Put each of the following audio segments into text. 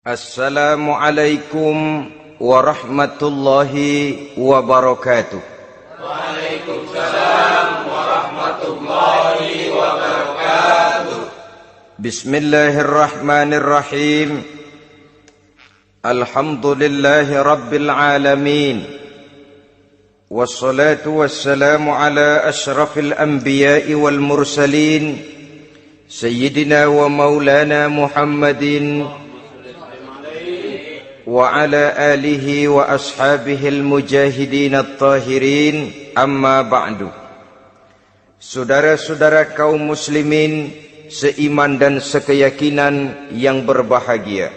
Assalamualaikum warahmatullahi wabarakatuh. Waalaikumsalam warahmatullahi wabarakatuh. Bismillahirrahmanirrahim. Alhamdulillahi rabbil alamin. Wassalatu wassalamu ala ashrafil anbiya'i wal mursalin, Sayyidina wa maulana Muhammadin wa ala alihi wa ashabihi al-mujahidin at-tahirin, amma ba'du. Saudara-saudara kaum muslimin seiman dan sekeyakinan yang berbahagia,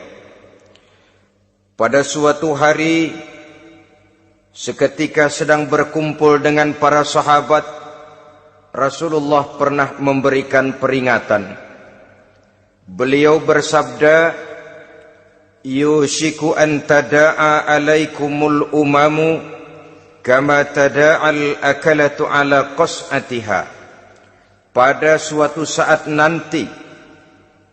pada suatu hari seketika sedang berkumpul dengan para sahabat, Rasulullah pernah memberikan peringatan. Beliau bersabda, yushiku an tada'a alaikumul umamu kama tada'al akalatu ala qas'atiha. Pada suatu saat nanti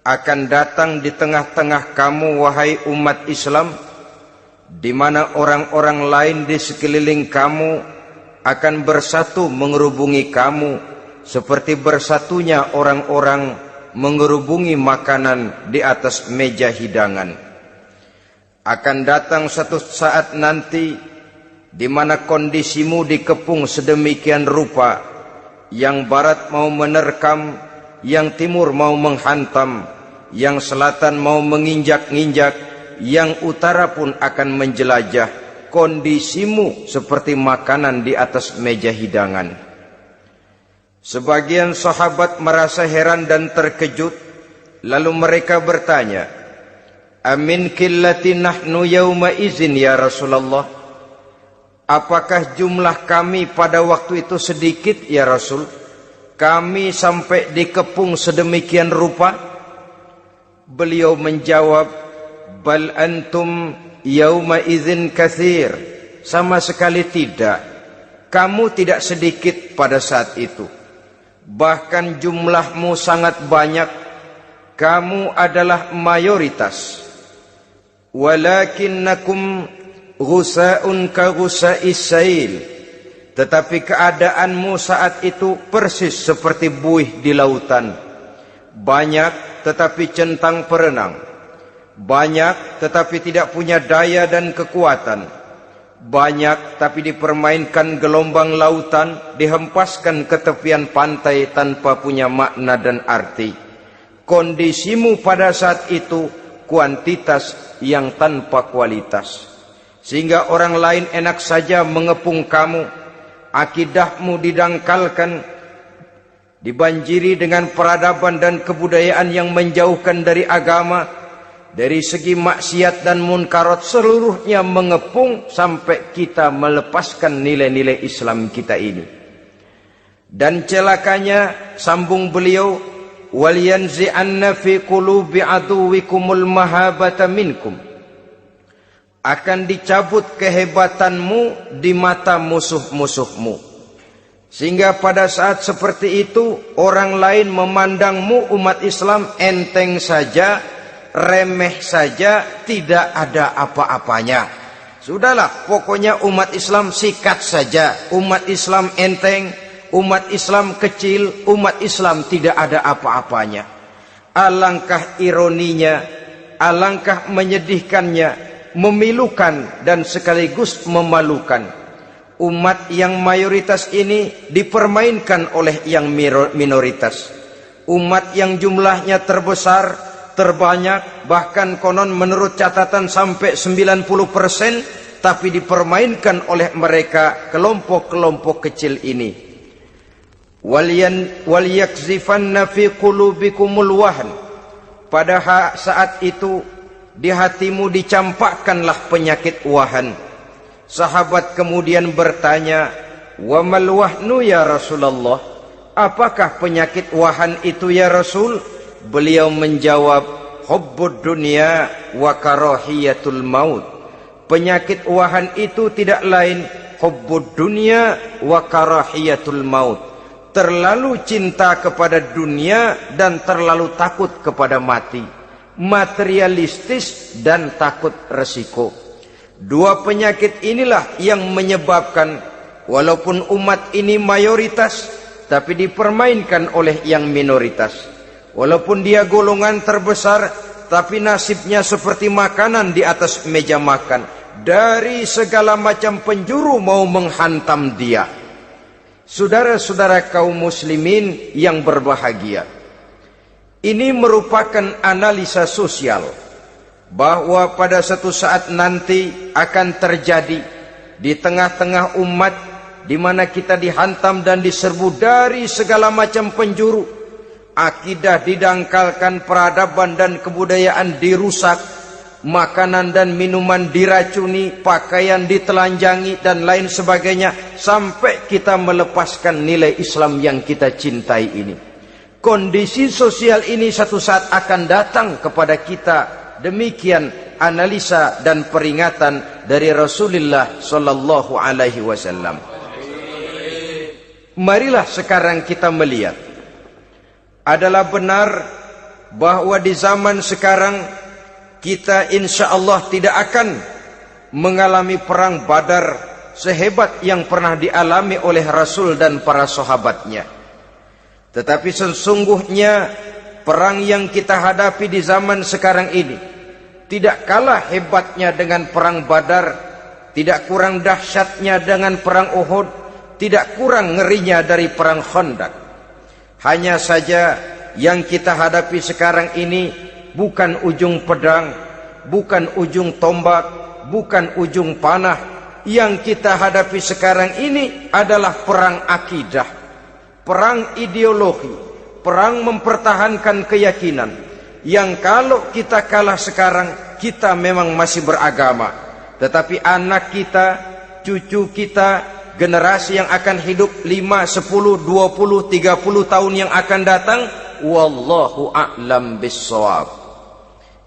akan datang di tengah-tengah kamu, wahai umat Islam, di mana orang-orang lain di sekeliling kamu akan bersatu mengerubungi kamu seperti bersatunya orang-orang mengerubungi makanan di atas meja hidangan. Akan datang satu saat nanti di mana kondisimu dikepung sedemikian rupa, yang barat mau menerkam, yang timur mau menghantam, yang selatan mau menginjak-injak, yang utara pun akan menjelajah. Kondisimu seperti makanan di atas meja hidangan. Sebagian sahabat merasa heran dan terkejut, lalu mereka bertanya, amin qillati nahnu yawma izin ya Rasulullah? Apakah jumlah kami pada waktu itu sedikit ya Rasul? Kami sampai dikepung sedemikian rupa? Beliau menjawab, bal antum yawma izin katsir. Sama sekali tidak. Kamu tidak sedikit pada saat itu. Bahkan jumlahmu sangat banyak. Kamu adalah mayoritas. Walakinnakum ghusa'un ka ghusa'is sail. Tetapi keadaanmu saat itu persis seperti buih di lautan. Banyak tetapi centang perenang. Banyak tetapi tidak punya daya dan kekuatan. Banyak tapi dipermainkan gelombang lautan, dihempaskan ke tepian pantai tanpa punya makna dan arti. Kondisimu pada saat itu kuantitas yang tanpa kualitas, sehingga orang lain enak saja mengepung kamu. Akidahmu didangkalkan, dibanjiri dengan peradaban dan kebudayaan yang menjauhkan dari agama. Dari segi maksiat dan munkarat seluruhnya mengepung sampai kita melepaskan nilai-nilai Islam kita ini. Dan celakanya, sambung beliau, waliyanzi'anna fi qulubi aduwikumul mahabata minkum. Akan dicabut kehebatanmu di mata musuh-musuhmu, sehingga pada saat seperti itu orang lain memandangmu umat Islam enteng saja, remeh saja, tidak ada apa-apanya. Sudahlah, pokoknya umat Islam sikat saja. Umat Islam enteng, umat Islam kecil, umat Islam tidak ada apa-apanya. Alangkah ironinya, alangkah menyedihkannya, memilukan dan sekaligus memalukan. Umat yang mayoritas ini dipermainkan oleh yang minoritas. Umat yang jumlahnya terbesar, terbanyak, bahkan konon menurut catatan sampai 90%, tapi dipermainkan oleh mereka kelompok-kelompok kecil ini. Waliyakzifanna fi qulubikumul wahn. Pada saat itu di hatimu dicampakkanlah penyakit wahan. Sahabat kemudian bertanya, wa mal wahnu ya Rasulullah? Apakah penyakit wahan itu ya Rasul? Beliau menjawab, hubbud dunya wa karahiyatul maut. Penyakit wahan itu tidak lain hubbud dunya wa karahiyatul maut. Terlalu cinta kepada dunia dan terlalu takut kepada mati. materialistis dan takut resiko. Dua penyakit inilah yang menyebabkan walaupun umat ini mayoritas, tapi dipermainkan oleh yang minoritas. Walaupun dia golongan terbesar, tapi nasibnya seperti makanan di atas meja makan. Dari segala macam penjuru mau menghantam dia. Saudara-saudara kaum muslimin yang berbahagia, ini merupakan analisa sosial bahwa pada satu saat nanti akan terjadi di tengah-tengah umat di mana kita dihantam dan diserbu dari segala macam penjuru. Akidah didangkalkan, peradaban dan kebudayaan dirusak, makanan dan minuman diracuni, pakaian ditelanjangi dan lain sebagainya, sampai kita melepaskan nilai Islam yang kita cintai ini. Kondisi sosial ini satu saat akan datang kepada kita. Demikian analisa dan peringatan dari Rasulullah sallallahu alaihi wasallam. Marilah sekarang kita melihat, adalah benar bahwa di zaman sekarang kita insya Allah tidak akan mengalami perang Badar sehebat yang pernah dialami oleh Rasul dan para sahabatnya. Tetapi sesungguhnya perang yang kita hadapi di zaman sekarang ini tidak kalah hebatnya dengan perang Badar, tidak kurang dahsyatnya dengan perang Uhud, tidak kurang ngerinya dari perang Khandaq. Hanya saja yang kita hadapi sekarang ini bukan ujung pedang, bukan ujung tombak, bukan ujung panah. Yang kita hadapi sekarang ini adalah perang akidah, perang ideologi, perang mempertahankan keyakinan. Yang kalau kita kalah sekarang, kita memang masih beragama. Tetapi anak kita, cucu kita, generasi yang akan hidup 5, 10, 20, 30 tahun yang akan datang, wallahu a'lam bissawab.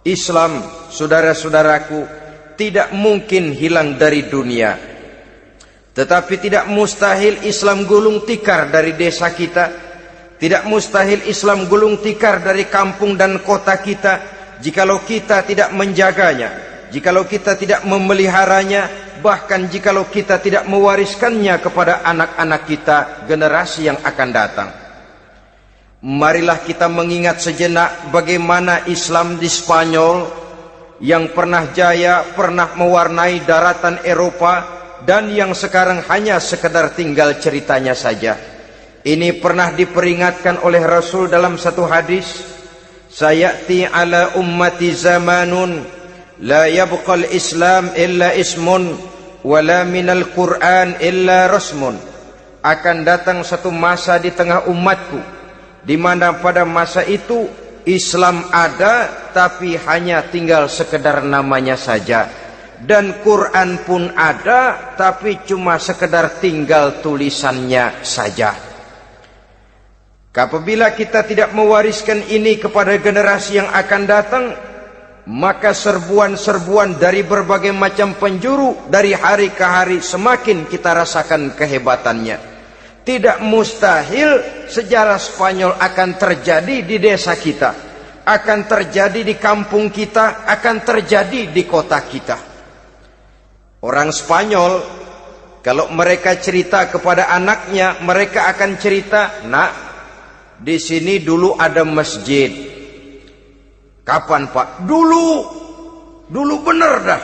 Islam, saudara-saudaraku, tidak mungkin hilang dari dunia. Tetapi tidak mustahil Islam gulung tikar dari desa kita. Tidak mustahil Islam gulung tikar dari kampung dan kota kita, jikalau kita tidak menjaganya, jikalau kita tidak memeliharanya, bahkan jikalau kita tidak mewariskannya kepada anak-anak kita, generasi yang akan datang. Marilah kita mengingat sejenak bagaimana Islam di Spanyol yang pernah jaya, pernah mewarnai daratan Eropa, dan yang sekarang hanya sekedar tinggal ceritanya saja. Ini pernah diperingatkan oleh Rasul dalam satu hadis, sayati ala ummati zamanun la yabqal Islam illa ismun wala minal Quran illa rasmun. Akan datang satu masa di tengah umatku di mana pada masa itu Islam ada tapi hanya tinggal sekedar namanya saja, dan Quran pun ada tapi cuma sekedar tinggal tulisannya saja. Apabila kita tidak mewariskan ini kepada generasi yang akan datang, maka serbuan-serbuan dari berbagai macam penjuru dari hari ke hari semakin kita rasakan kehebatannya. Tidak mustahil sejarah Spanyol akan terjadi di desa kita, akan terjadi di kampung kita, akan terjadi di kota kita. Orang Spanyol, kalau mereka cerita kepada anaknya, mereka akan cerita, nak, di sini dulu ada masjid. Kapan Pak? Dulu bener dah.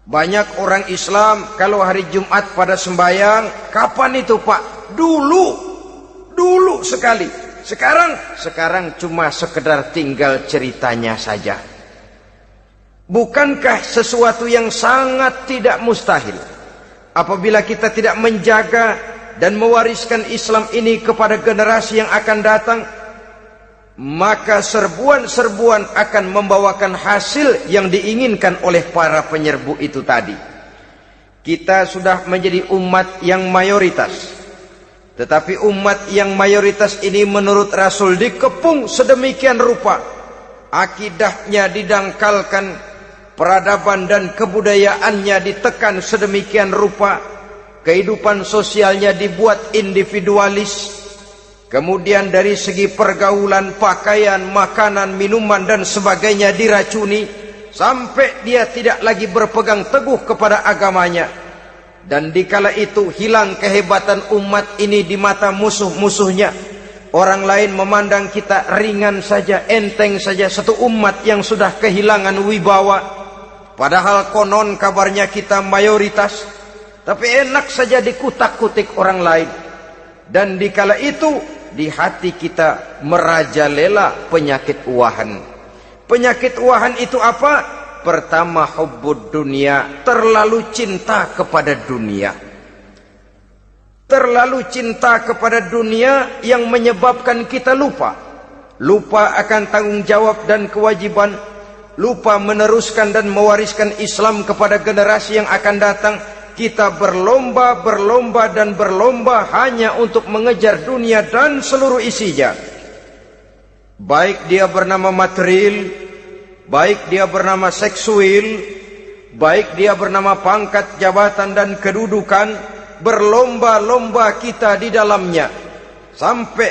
Banyak orang Islam kalau hari Jumat pada sembahyang, kapan itu Pak? Dulu sekali. Sekarang cuma sekedar tinggal ceritanya saja. Bukankah sesuatu yang sangat tidak mustahil apabila kita tidak menjaga dan mewariskan Islam ini kepada generasi yang akan datang, maka serbuan-serbuan akan membawakan hasil yang diinginkan oleh para penyerbu itu tadi. Kita sudah menjadi umat yang mayoritas, tetapi umat yang mayoritas ini menurut Rasul dikepung sedemikian rupa, akidahnya didangkalkan, peradaban dan kebudayaannya ditekan sedemikian rupa, kehidupan sosialnya dibuat individualis, Kemudian dari segi pergaulan, pakaian, makanan, minuman dan sebagainya diracuni, sampai dia tidak lagi berpegang teguh kepada agamanya. Dan dikala itu hilang kehebatan umat ini di mata musuh-musuhnya. Orang lain memandang kita ringan saja, enteng saja, satu umat yang sudah kehilangan wibawa. Padahal konon kabarnya kita mayoritas, tapi enak saja dikutak-kutik orang lain. Dan dikala itu di hati kita merajalela penyakit uahan. Penyakit uahan itu apa? Pertama, hubbud dunia, terlalu cinta kepada dunia. Terlalu cinta kepada dunia yang menyebabkan kita lupa akan tanggung jawab dan kewajiban, lupa meneruskan dan mewariskan Islam kepada generasi yang akan datang. Kita berlomba hanya untuk mengejar dunia dan seluruh isinya. Baik dia bernama material, baik dia bernama seksual, baik dia bernama pangkat, jabatan dan kedudukan, berlomba-lomba kita di dalamnya. Sampai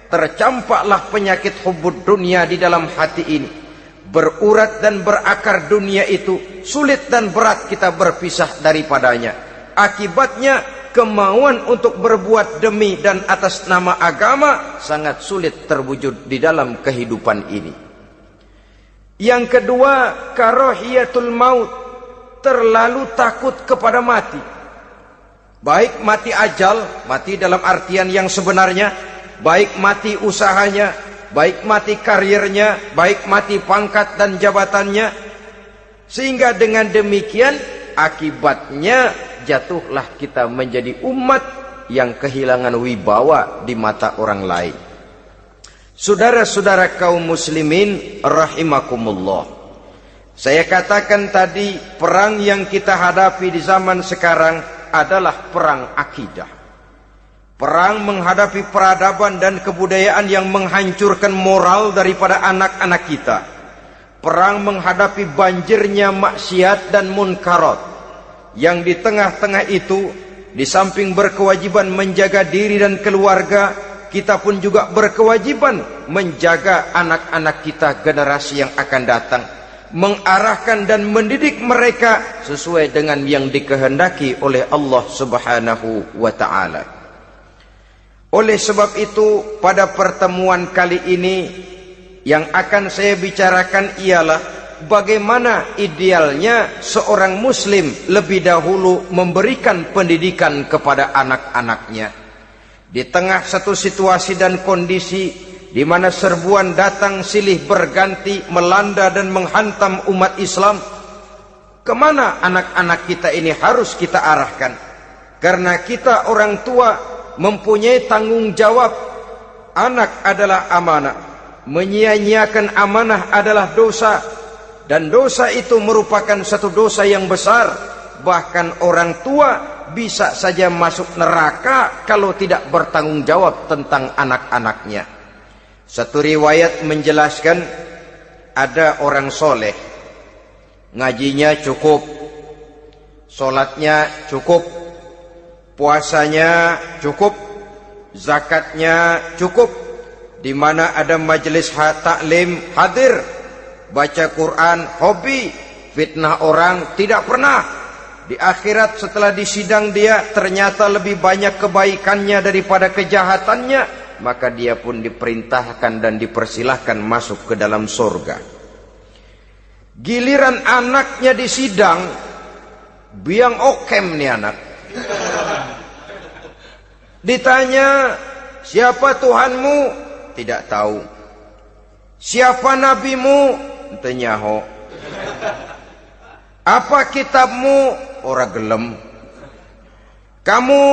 tercampaklah penyakit hubbud dunia di dalam hati ini. Berurat dan berakar dunia itu, sulit dan berat kita berpisah daripadanya. Akibatnya kemauan untuk berbuat demi dan atas nama agama sangat sulit terwujud di dalam kehidupan ini. Yang kedua, karahiyatul maut, terlalu takut kepada mati. Baik mati ajal, mati dalam artian yang sebenarnya, baik mati usahanya, baik mati karirnya, baik mati pangkat dan jabatannya. Sehingga dengan demikian akibatnya jatuhlah kita menjadi umat yang kehilangan wibawa di mata orang lain. Saudara-saudara kaum muslimin rahimakumullah, saya katakan tadi, perang yang kita hadapi di zaman sekarang adalah perang akidah. Perang menghadapi peradaban dan kebudayaan yang menghancurkan moral daripada anak-anak kita. Perang menghadapi banjirnya maksiat dan munkarat. Yang di tengah-tengah itu, di samping berkewajiban menjaga diri dan keluarga, kita pun juga berkewajiban menjaga anak-anak kita, generasi yang akan datang. Mengarahkan dan mendidik mereka sesuai dengan yang dikehendaki oleh Allah Subhanahu wa ta'ala. Oleh sebab itu, pada pertemuan kali ini yang akan saya bicarakan ialah bagaimana idealnya seorang muslim lebih dahulu memberikan pendidikan kepada anak-anaknya. Di tengah satu situasi dan kondisi di mana serbuan datang silih berganti melanda dan menghantam umat Islam, kemana anak-anak kita ini harus kita arahkan? Karena kita orang tua mempunyai tanggung jawab. Anak adalah amanah, menyia-nyiakan amanah adalah dosa, dan dosa itu merupakan satu dosa yang besar. Bahkan orang tua bisa saja masuk neraka kalau tidak bertanggung jawab tentang anak-anaknya. Satu riwayat menjelaskan, ada orang soleh, ngajinya cukup, sholatnya cukup, puasanya cukup, zakatnya cukup, di mana ada majelis taklim hadir, baca Quran hobi, fitnah orang tidak pernah. Di akhirat setelah disidang dia ternyata lebih banyak kebaikannya daripada kejahatannya, maka dia pun diperintahkan dan dipersilahkan masuk ke dalam surga. Giliran anaknya disidang, biang okem nih anak. Ditanya, siapa Tuhanmu? Tidak tahu. Siapa nabimu? Ente nyaho. Apa kitabmu? Ora gelem. Kamu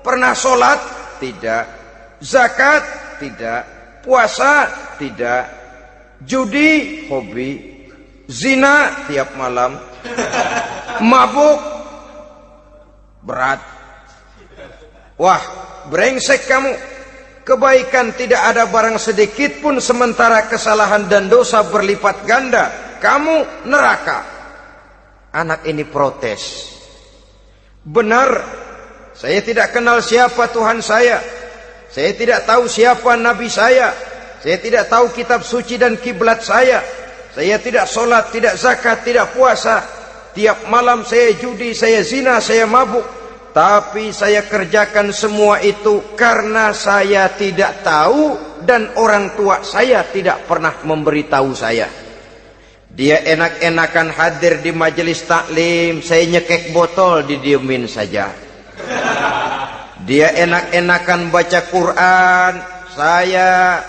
pernah sholat? Tidak. Zakat? Tidak. Puasa? Tidak. Judi? Hobi. Zina? Tiap malam. Mabuk? Berat. Wah, brengsek kamu. Kebaikan tidak ada barang sedikit pun, sementara kesalahan dan dosa berlipat ganda. Kamu neraka. Anak ini protes. Benar, saya tidak kenal siapa Tuhan saya. Saya tidak tahu siapa nabi saya. Saya tidak tahu kitab suci dan kiblat saya. Saya tidak sholat, tidak zakat, tidak puasa. Tiap malam saya judi, saya zina, saya mabuk. Tapi saya kerjakan semua itu karena saya tidak tahu dan orang tua saya tidak pernah memberitahu saya. Dia enak-enakan hadir di majelis taklim, saya nyekek botol, didiemin saja. Dia enak-enakan baca Quran, saya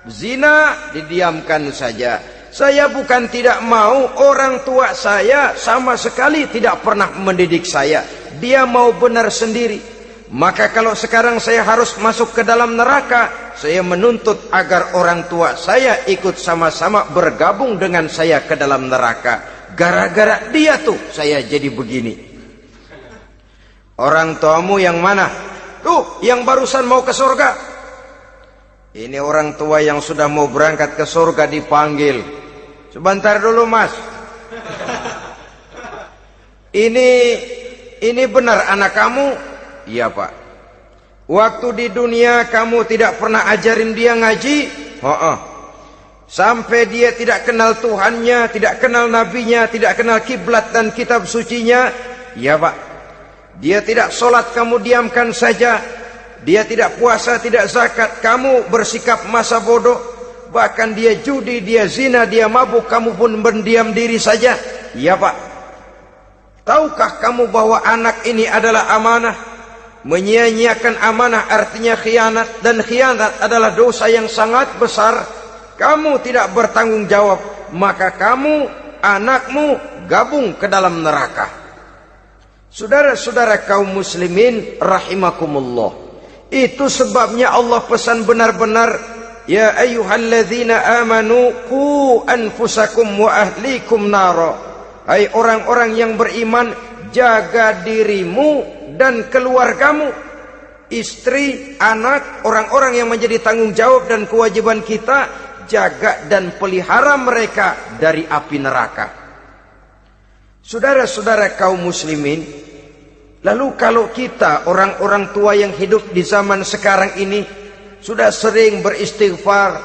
zina, didiamkan saja. Saya bukan tidak mau, orang tua saya sama sekali tidak pernah mendidik saya. Dia mau benar sendiri. Maka kalau sekarang saya harus masuk ke dalam neraka, saya menuntut agar orang tua saya ikut sama-sama bergabung dengan saya ke dalam neraka. Gara-gara dia tuh saya jadi begini. Orang tuamu yang mana? Tuh, yang barusan mau ke surga. Ini orang tua yang sudah mau berangkat ke surga dipanggil. Sebentar dulu mas. Ini benar anak kamu? Iya pak. Waktu di dunia kamu tidak pernah ajarin dia ngaji? Sampai dia tidak kenal Tuhannya, tidak kenal nabinya, tidak kenal kiblat dan kitab sucinya? Iya pak. Dia tidak sholat, kamu diamkan saja. Dia tidak puasa, tidak zakat, kamu bersikap masa bodoh. Bahkan dia judi, dia zina, dia mabuk, kamu pun berdiam diri saja. Iya pak. Tahukah kamu bahwa anak ini adalah amanah? Menyia-nyiakan amanah artinya khianat, dan khianat adalah dosa yang sangat besar. Kamu tidak bertanggung jawab, maka kamu, anakmu gabung ke dalam neraka. Saudara-saudara kaum muslimin rahimakumullah. Itu sebabnya Allah pesan benar-benar, ya ayyuhalladzina amanu qu anfusakum wa ahlikum nara. Hai orang-orang yang beriman, jaga dirimu dan keluargamu, istri, anak, orang-orang yang menjadi tanggung jawab dan kewajiban kita, jaga dan pelihara mereka dari api neraka. Saudara-saudara kaum muslimin, lalu kalau kita orang-orang tua yang hidup di zaman sekarang ini sudah sering beristighfar,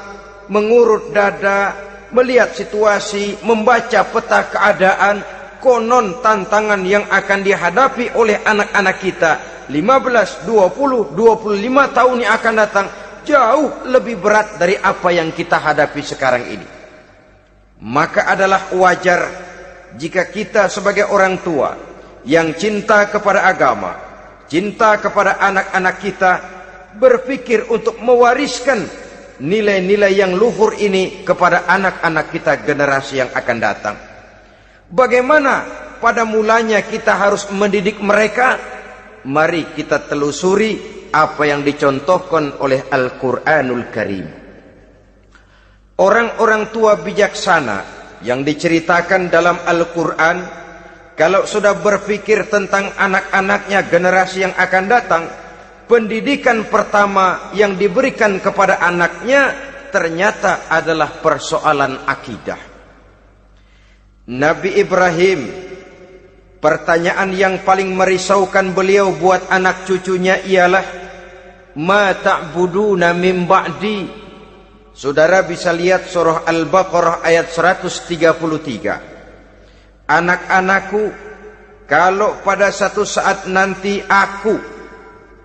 mengurut dada, melihat situasi, membaca peta keadaan, konon tantangan yang akan dihadapi oleh anak-anak kita 15, 20, 25 tahun yang akan datang jauh lebih berat dari apa yang kita hadapi sekarang ini. Maka adalah wajar jika kita sebagai orang tua yang cinta kepada agama, cinta kepada anak-anak kita, berpikir untuk mewariskan nilai-nilai yang luhur ini kepada anak-anak kita generasi yang akan datang. Bagaimana pada mulanya kita harus mendidik mereka? Mari kita telusuri apa yang dicontohkan oleh Al-Quranul Karim. Orang-orang tua bijaksana yang diceritakan dalam Al-Quran, kalau sudah berpikir tentang anak-anaknya generasi yang akan datang, pendidikan pertama yang diberikan kepada anaknya ternyata adalah persoalan akidah. Nabi Ibrahim, pertanyaan yang paling merisaukan beliau buat anak cucunya ialah, ma ta'buduna min ba'di. Saudara bisa lihat surah Al-Baqarah ayat 133. Anak-anakku, kalau pada satu saat nanti aku,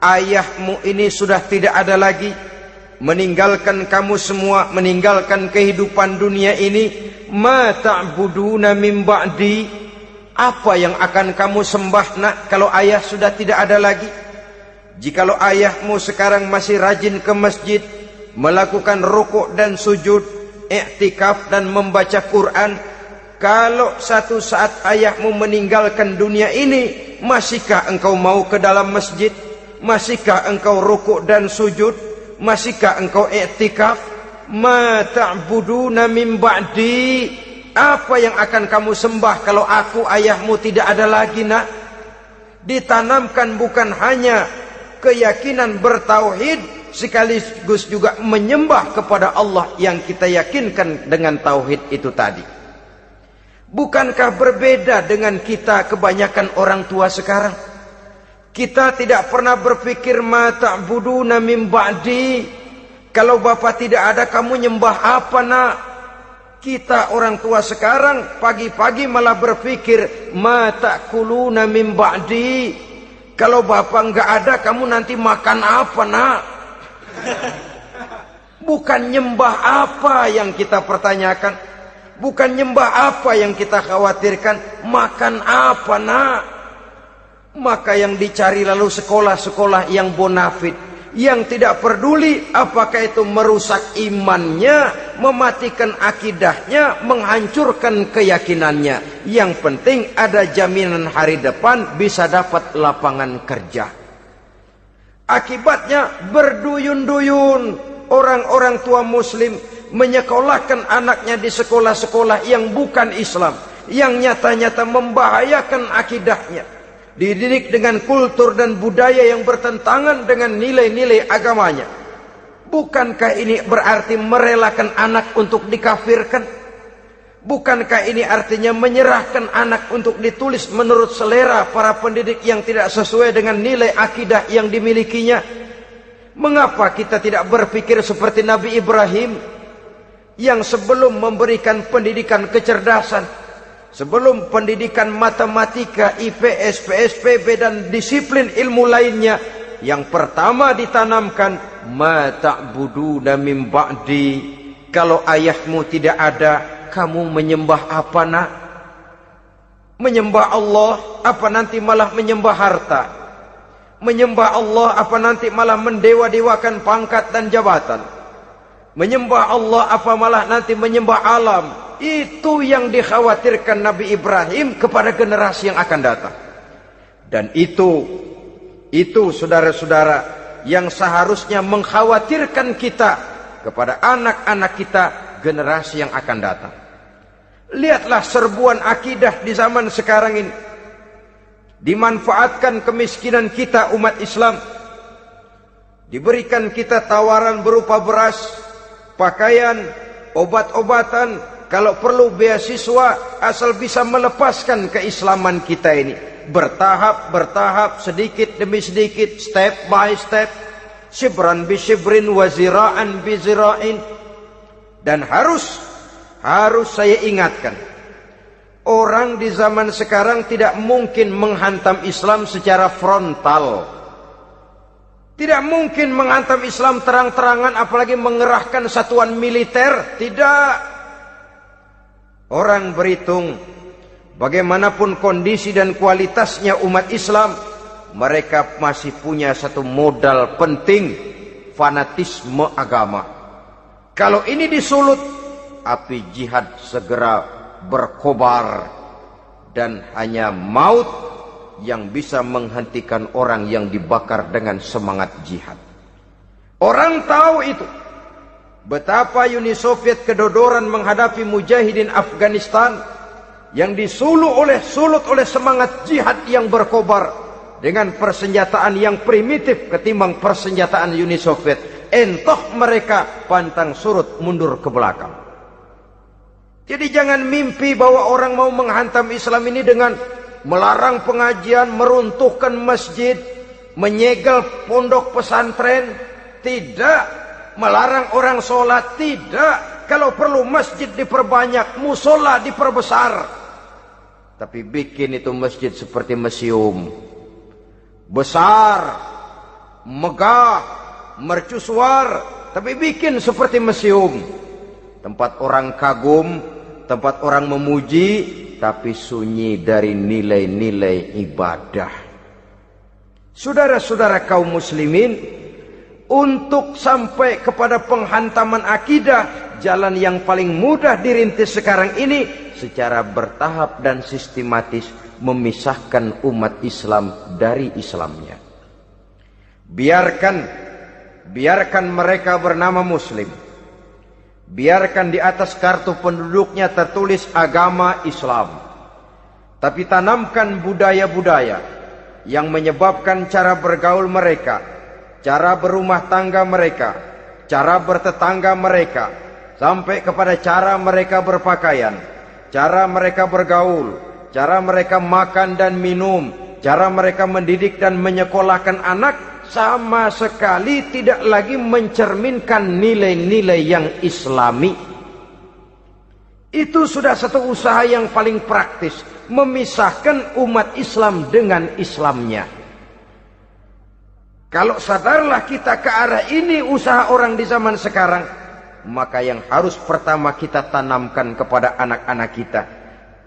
ayahmu ini sudah tidak ada lagi, meninggalkan kamu semua, meninggalkan kehidupan dunia ini, ma ta'buduna min ba'di, apa yang akan kamu sembah nak kalau ayah sudah tidak ada lagi? Jikalau ayahmu sekarang masih rajin ke masjid, melakukan rukuk dan sujud, i'tikaf dan membaca Quran, kalau satu saat ayahmu meninggalkan dunia ini, masihkah engkau mau ke dalam masjid? Masihkah engkau rukuk dan sujud? Masihkah engkau i'tikaf? Ma ta'buduna min ba'di, apa yang akan kamu sembah kalau aku ayahmu tidak ada lagi nak? Ditanamkan bukan hanya keyakinan bertauhid, sekaligus juga menyembah kepada Allah yang kita yakinkan dengan tauhid itu tadi. Bukankah berbeda dengan kita kebanyakan orang tua sekarang? Kita tidak pernah berpikir ma ta'buduna min ba'di. Kalau bapak tidak ada, kamu nyembah apa nak? Kita orang tua sekarang pagi-pagi malah berpikir ma ta'kuluna min ba'di. Kalau bapak enggak ada, kamu nanti makan apa nak? Bukan nyembah apa yang kita pertanyakan, bukan nyembah apa yang kita khawatirkan, makan apa nak? Maka yang dicari lalu sekolah-sekolah yang bonafit, yang tidak peduli apakah itu merusak imannya, mematikan akidahnya, menghancurkan keyakinannya. Yang penting ada jaminan hari depan bisa dapat lapangan kerja. Akibatnya berduyun-duyun orang-orang tua muslim menyekolahkan anaknya di sekolah-sekolah yang bukan Islam, yang nyata-nyata membahayakan akidahnya. Dididik dengan kultur dan budaya yang bertentangan dengan nilai-nilai agamanya. Bukankah ini berarti merelakan anak untuk dikafirkan? Bukankah ini artinya menyerahkan anak untuk ditulis menurut selera para pendidik yang tidak sesuai dengan nilai akidah yang dimilikinya? Mengapa kita tidak berpikir seperti Nabi Ibrahim yang sebelum memberikan pendidikan kecerdasan, sebelum pendidikan matematika, IPS, PSPB dan disiplin ilmu lainnya, yang pertama ditanamkan ma ta'buduna min ba'di. Kalau ayahmu tidak ada, kamu menyembah apa nak? Menyembah Allah apa nanti malah menyembah harta? Menyembah Allah apa nanti malah mendewa-dewakan pangkat dan jabatan? Menyembah Allah apa malah nanti menyembah alam? Itu yang dikhawatirkan Nabi Ibrahim kepada generasi yang akan datang. Dan itu saudara-saudara yang seharusnya mengkhawatirkan kita kepada anak-anak kita, generasi yang akan datang. Lihatlah serbuan akidah di zaman sekarang ini. Dimanfaatkan kemiskinan kita umat Islam. Diberikan kita tawaran berupa beras, pakaian, obat-obatan, kalau perlu beasiswa, asal bisa melepaskan keislaman kita ini. Bertahap, sedikit demi sedikit, step by step, shibran bi shibrin wa zira'an bi zira'in. Dan harus saya ingatkan, orang di zaman sekarang tidak mungkin menghantam Islam secara frontal. Tidak mungkin menghantam Islam terang-terangan, apalagi mengerahkan satuan militer. Tidak. Orang berhitung bagaimanapun kondisi dan kualitasnya umat Islam, mereka masih punya satu modal penting, fanatisme agama. Kalau ini disulut, api jihad segera berkobar, dan hanya maut yang bisa menghentikan orang yang dibakar dengan semangat jihad. Orang tahu itu. Betapa Uni Soviet kedodoran menghadapi mujahidin Afghanistan yang disulut oleh semangat jihad yang berkobar dengan persenjataan yang primitif ketimbang persenjataan Uni Soviet. Entah mereka pantang surut mundur ke belakang. Jadi jangan mimpi bahwa orang mau menghantam Islam ini dengan melarang pengajian, meruntuhkan masjid, menyegel pondok pesantren. Tidak. Melarang orang sholat. Tidak. Kalau perlu masjid diperbanyak, musola diperbesar. Tapi bikin itu masjid seperti museum. Besar, megah, mercusuar, tapi bikin seperti museum. Tempat orang kagum, tempat orang memuji, tapi sunyi dari nilai-nilai ibadah. Saudara-saudara kaum muslimin, untuk sampai kepada penghantaman akidah, jalan yang paling mudah dirintis sekarang ini secara bertahap dan sistematis, memisahkan umat Islam dari Islamnya. Biarkan mereka bernama Muslim. Biarkan di atas kartu penduduknya tertulis agama Islam. Tapi tanamkan budaya-budaya yang menyebabkan cara bergaul mereka, cara berumah tangga mereka, cara bertetangga mereka, sampai kepada cara mereka berpakaian, cara mereka bergaul, cara mereka makan dan minum, cara mereka mendidik dan menyekolahkan anak sama sekali tidak lagi mencerminkan nilai-nilai yang islami. Itu sudah satu usaha yang paling praktis, memisahkan umat Islam dengan Islamnya. Kalau sadarlah kita ke arah ini usaha orang di zaman sekarang, maka yang harus pertama kita tanamkan kepada anak-anak kita,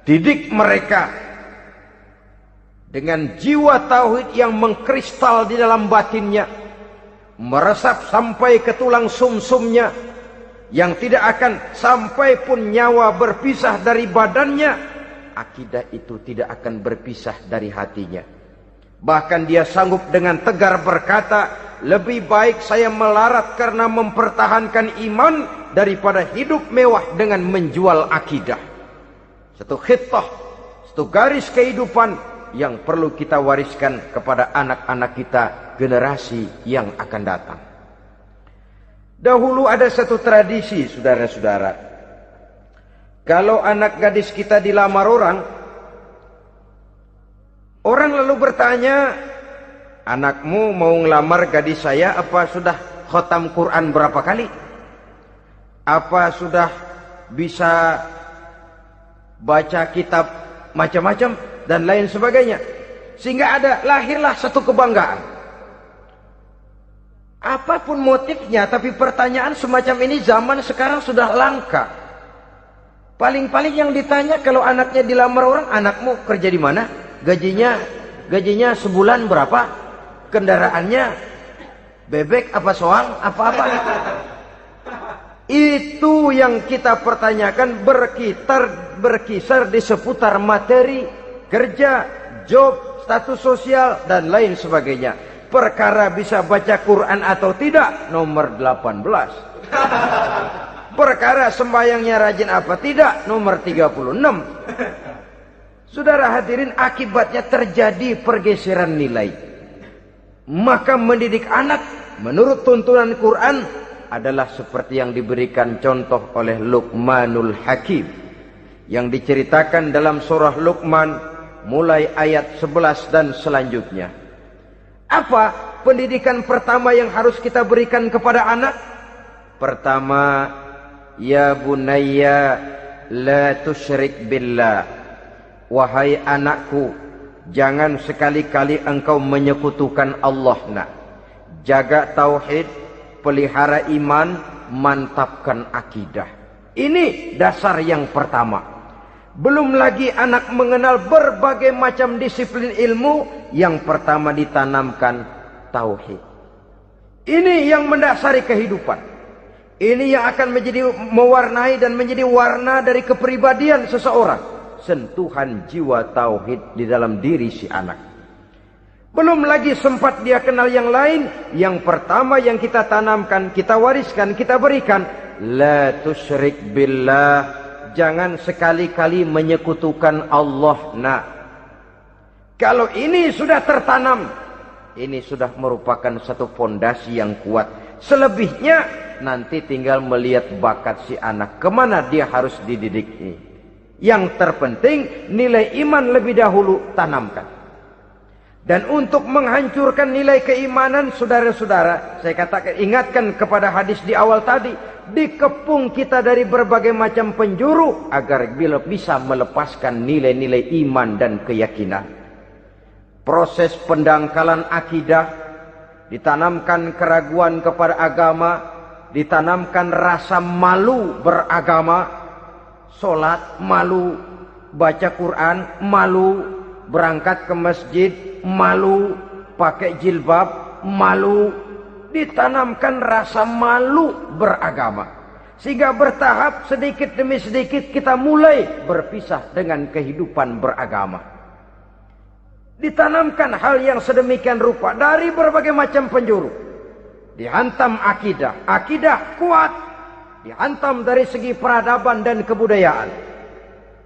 didik mereka dengan jiwa tauhid yang mengkristal di dalam batinnya, meresap sampai ke tulang sumsumnya, yang tidak akan sampai pun nyawa berpisah dari badannya, akidah itu tidak akan berpisah dari hatinya. Bahkan dia sanggup dengan tegar berkata, lebih baik saya melarat karena mempertahankan iman daripada hidup mewah dengan menjual akidah. Satu khittah, satu garis kehidupan yang perlu kita wariskan kepada anak-anak kita, generasi yang akan datang. Dahulu ada satu tradisi, saudara-saudara. Kalau anak gadis kita dilamar orang lalu bertanya, anakmu mau ngelamar gadis saya, apa sudah khotam Quran berapa kali? Apa sudah bisa baca kitab macam-macam dan lain sebagainya? Sehingga lahirlah satu kebanggaan. Apapun motifnya, tapi pertanyaan semacam ini zaman sekarang sudah langka. Paling-paling yang ditanya kalau anaknya dilamar orang, anakmu kerja di mana? Gajinya sebulan berapa? Kendaraannya bebek apa soang apa-apa? Itu yang kita pertanyakan, berkisar di seputar materi, kerja, job, status sosial dan lain sebagainya. Perkara bisa baca Quran atau tidak, nomor 18. Perkara sembahyangnya rajin apa tidak, nomor 36. Saudara hadirin, akibatnya terjadi pergeseran nilai. Maka mendidik anak menurut tuntunan Quran adalah seperti yang diberikan contoh oleh Luqmanul Hakim, yang diceritakan dalam surah Luqman mulai ayat 11 dan selanjutnya. Apa pendidikan pertama yang harus kita berikan kepada anak? Pertama, ya bunayya la tusyrik billah. Wahai anakku, jangan sekali-kali engkau menyekutukan Allah. Nak, jaga tauhid, pelihara iman, mantapkan akidah. Ini dasar yang pertama. Belum lagi anak mengenal berbagai macam disiplin ilmu, yang pertama ditanamkan tauhid. Ini yang mendasari kehidupan. Ini yang akan menjadi mewarnai dan menjadi warna dari kepribadian seseorang. Sentuhan jiwa tauhid di dalam diri si anak. Belum lagi sempat dia kenal yang lain. Yang pertama yang kita tanamkan, kita wariskan, kita berikan, la tusyrik billah. Jangan sekali-kali menyekutukan Allah. Nah, kalau ini sudah tertanam, ini sudah merupakan satu fondasi yang kuat. Selebihnya nanti tinggal melihat bakat si anak, kemana dia harus dididik ini. Yang terpenting nilai iman lebih dahulu tanamkan. Dan untuk menghancurkan nilai keimanan, saudara-saudara, saya katakan, ingatkan kepada hadis di awal tadi, dikepung kita dari berbagai macam penjuru agar bila bisa melepaskan nilai-nilai iman dan keyakinan. Proses pendangkalan akidah, ditanamkan keraguan kepada agama, ditanamkan rasa malu beragama. Sholat malu, baca Quran malu, berangkat ke masjid malu, pakai jilbab malu. Ditanamkan rasa malu beragama, sehingga bertahap sedikit demi sedikit kita mulai berpisah dengan kehidupan beragama. Ditanamkan hal yang sedemikian rupa dari berbagai macam penjuru. Dihantam akidah, akidah kuat. Dihantam dari segi peradaban dan kebudayaan.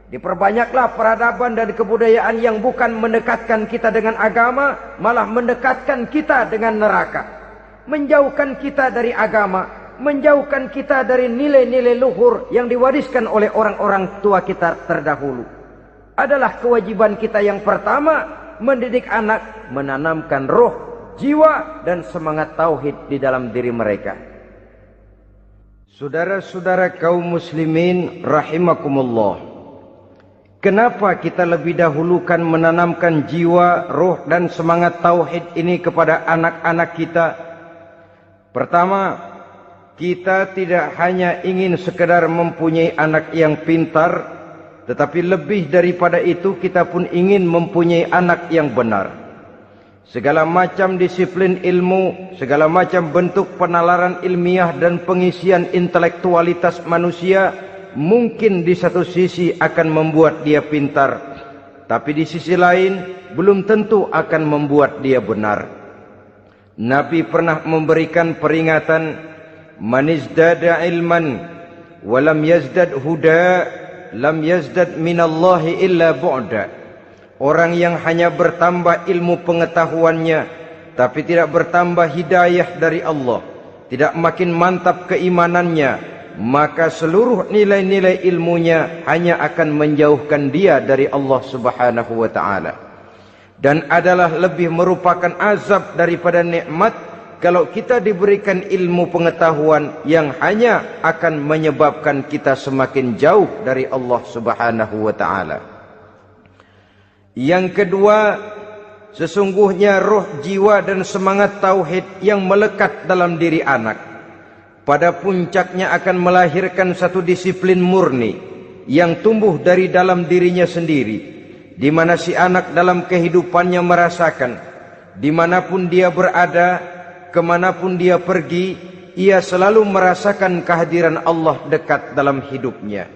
Diperbanyaklah peradaban dan kebudayaan yang bukan mendekatkan kita dengan agama, malah mendekatkan kita dengan neraka. Menjauhkan kita dari agama, menjauhkan kita dari nilai-nilai luhur yang diwariskan oleh orang-orang tua kita terdahulu. Adalah kewajiban kita yang pertama, mendidik anak, menanamkan roh, jiwa dan semangat tauhid di dalam diri mereka. Saudara-saudara kaum muslimin rahimakumullah, kenapa kita lebih dahulukan menanamkan jiwa, roh dan semangat tauhid ini kepada anak-anak kita? Pertama, kita tidak hanya ingin sekedar mempunyai anak yang pintar, tetapi lebih daripada itu kita pun ingin mempunyai anak yang benar. Segala macam disiplin ilmu, segala macam bentuk penalaran ilmiah dan pengisian intelektualitas manusia mungkin di satu sisi akan membuat dia pintar, tapi di sisi lain belum tentu akan membuat dia benar. Nabi pernah memberikan peringatan, man izdada ilman walam yazdad huda lam yazdad minallahi illa bu'da. Orang yang hanya bertambah ilmu pengetahuannya tapi tidak bertambah hidayah dari Allah, tidak makin mantap keimanannya, maka seluruh nilai-nilai ilmunya hanya akan menjauhkan dia dari Allah Subhanahu wa taala. Dan adalah lebih merupakan azab daripada nikmat kalau kita diberikan ilmu pengetahuan yang hanya akan menyebabkan kita semakin jauh dari Allah Subhanahu wa taala. Yang kedua, sesungguhnya roh, jiwa dan semangat tauhid yang melekat dalam diri anak pada puncaknya akan melahirkan satu disiplin murni yang tumbuh dari dalam dirinya sendiri, di mana si anak dalam kehidupannya merasakan dimanapun dia berada, kemanapun dia pergi, ia selalu merasakan kehadiran Allah dekat dalam hidupnya.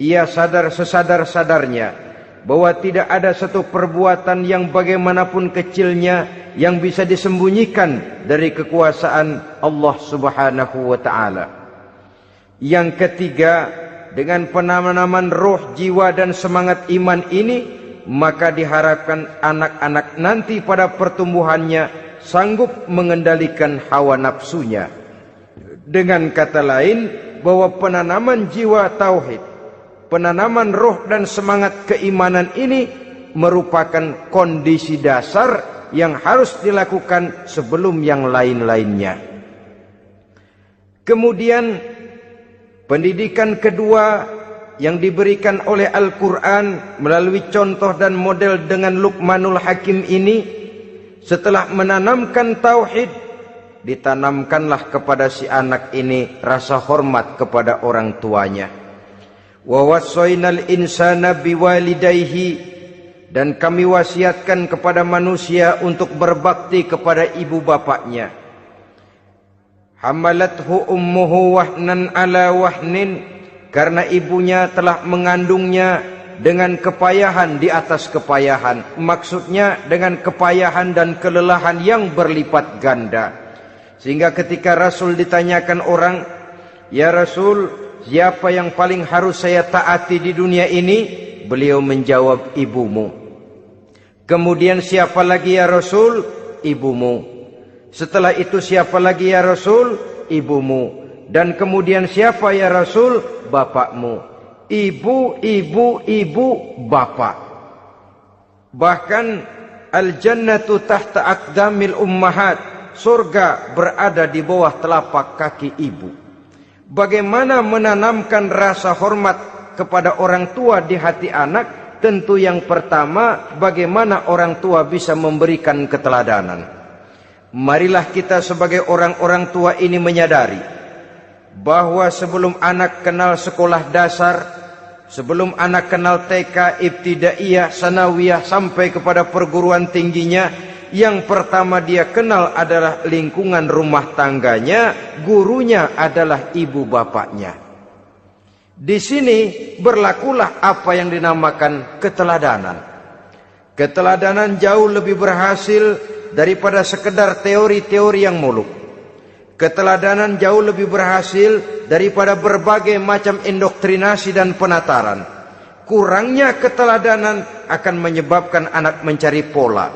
Ia sadar sesadar-sadarnya bahwa tidak ada satu perbuatan yang bagaimanapun kecilnya yang bisa disembunyikan dari kekuasaan Allah Subhanahu wa taala. Yang ketiga, dengan penanaman roh, jiwa dan semangat iman ini, maka diharapkan anak-anak nanti pada pertumbuhannya sanggup mengendalikan hawa nafsunya. Dengan kata lain, bahwa penanaman jiwa tauhid, penanaman roh dan semangat keimanan ini merupakan kondisi dasar yang harus dilakukan sebelum yang lain-lainnya. Kemudian pendidikan kedua yang diberikan oleh Al-Quran melalui contoh dan model dengan Luqmanul Hakim ini, setelah menanamkan tauhid, ditanamkanlah kepada si anak ini rasa hormat kepada orang tuanya. Wa wassaynal insana biwalidayhi, dan kami wasiatkan kepada manusia untuk berbakti kepada ibu bapaknya. Hamalathu ummuhu wahnan ala wahnin, karena ibunya telah mengandungnya dengan kepayahan di atas kepayahan. Maksudnya dengan kepayahan dan kelelahan yang berlipat ganda. Sehingga ketika Rasul ditanyakan orang, "Ya Rasul, siapa yang paling harus saya taati di dunia ini?" Beliau menjawab, "Ibumu." Kemudian, "Siapa lagi ya Rasul?" "Ibumu." Setelah itu, "Siapa lagi ya Rasul?" "Ibumu." Dan kemudian, "Siapa ya Rasul?" "Bapakmu." Ibu, ibu, ibu, bapak. Bahkan al-jannatu tahta aqdamil ummahat, surga berada di bawah telapak kaki ibu. Bagaimana menanamkan rasa hormat kepada orang tua di hati anak? Tentu yang pertama, bagaimana orang tua bisa memberikan keteladanan. Marilah kita sebagai orang-orang tua ini menyadari bahwa sebelum anak kenal sekolah dasar, sebelum anak kenal TK, ibtidaiyah, sanawiyah sampai kepada perguruan tingginya, yang pertama dia kenal adalah lingkungan rumah tangganya, gurunya adalah ibu bapaknya. Di sini berlakulah apa yang dinamakan keteladanan. Keteladanan jauh lebih berhasil daripada sekedar teori-teori yang muluk. Keteladanan jauh lebih berhasil daripada berbagai macam indoktrinasi dan penataran. Kurangnya keteladanan akan menyebabkan anak mencari pola.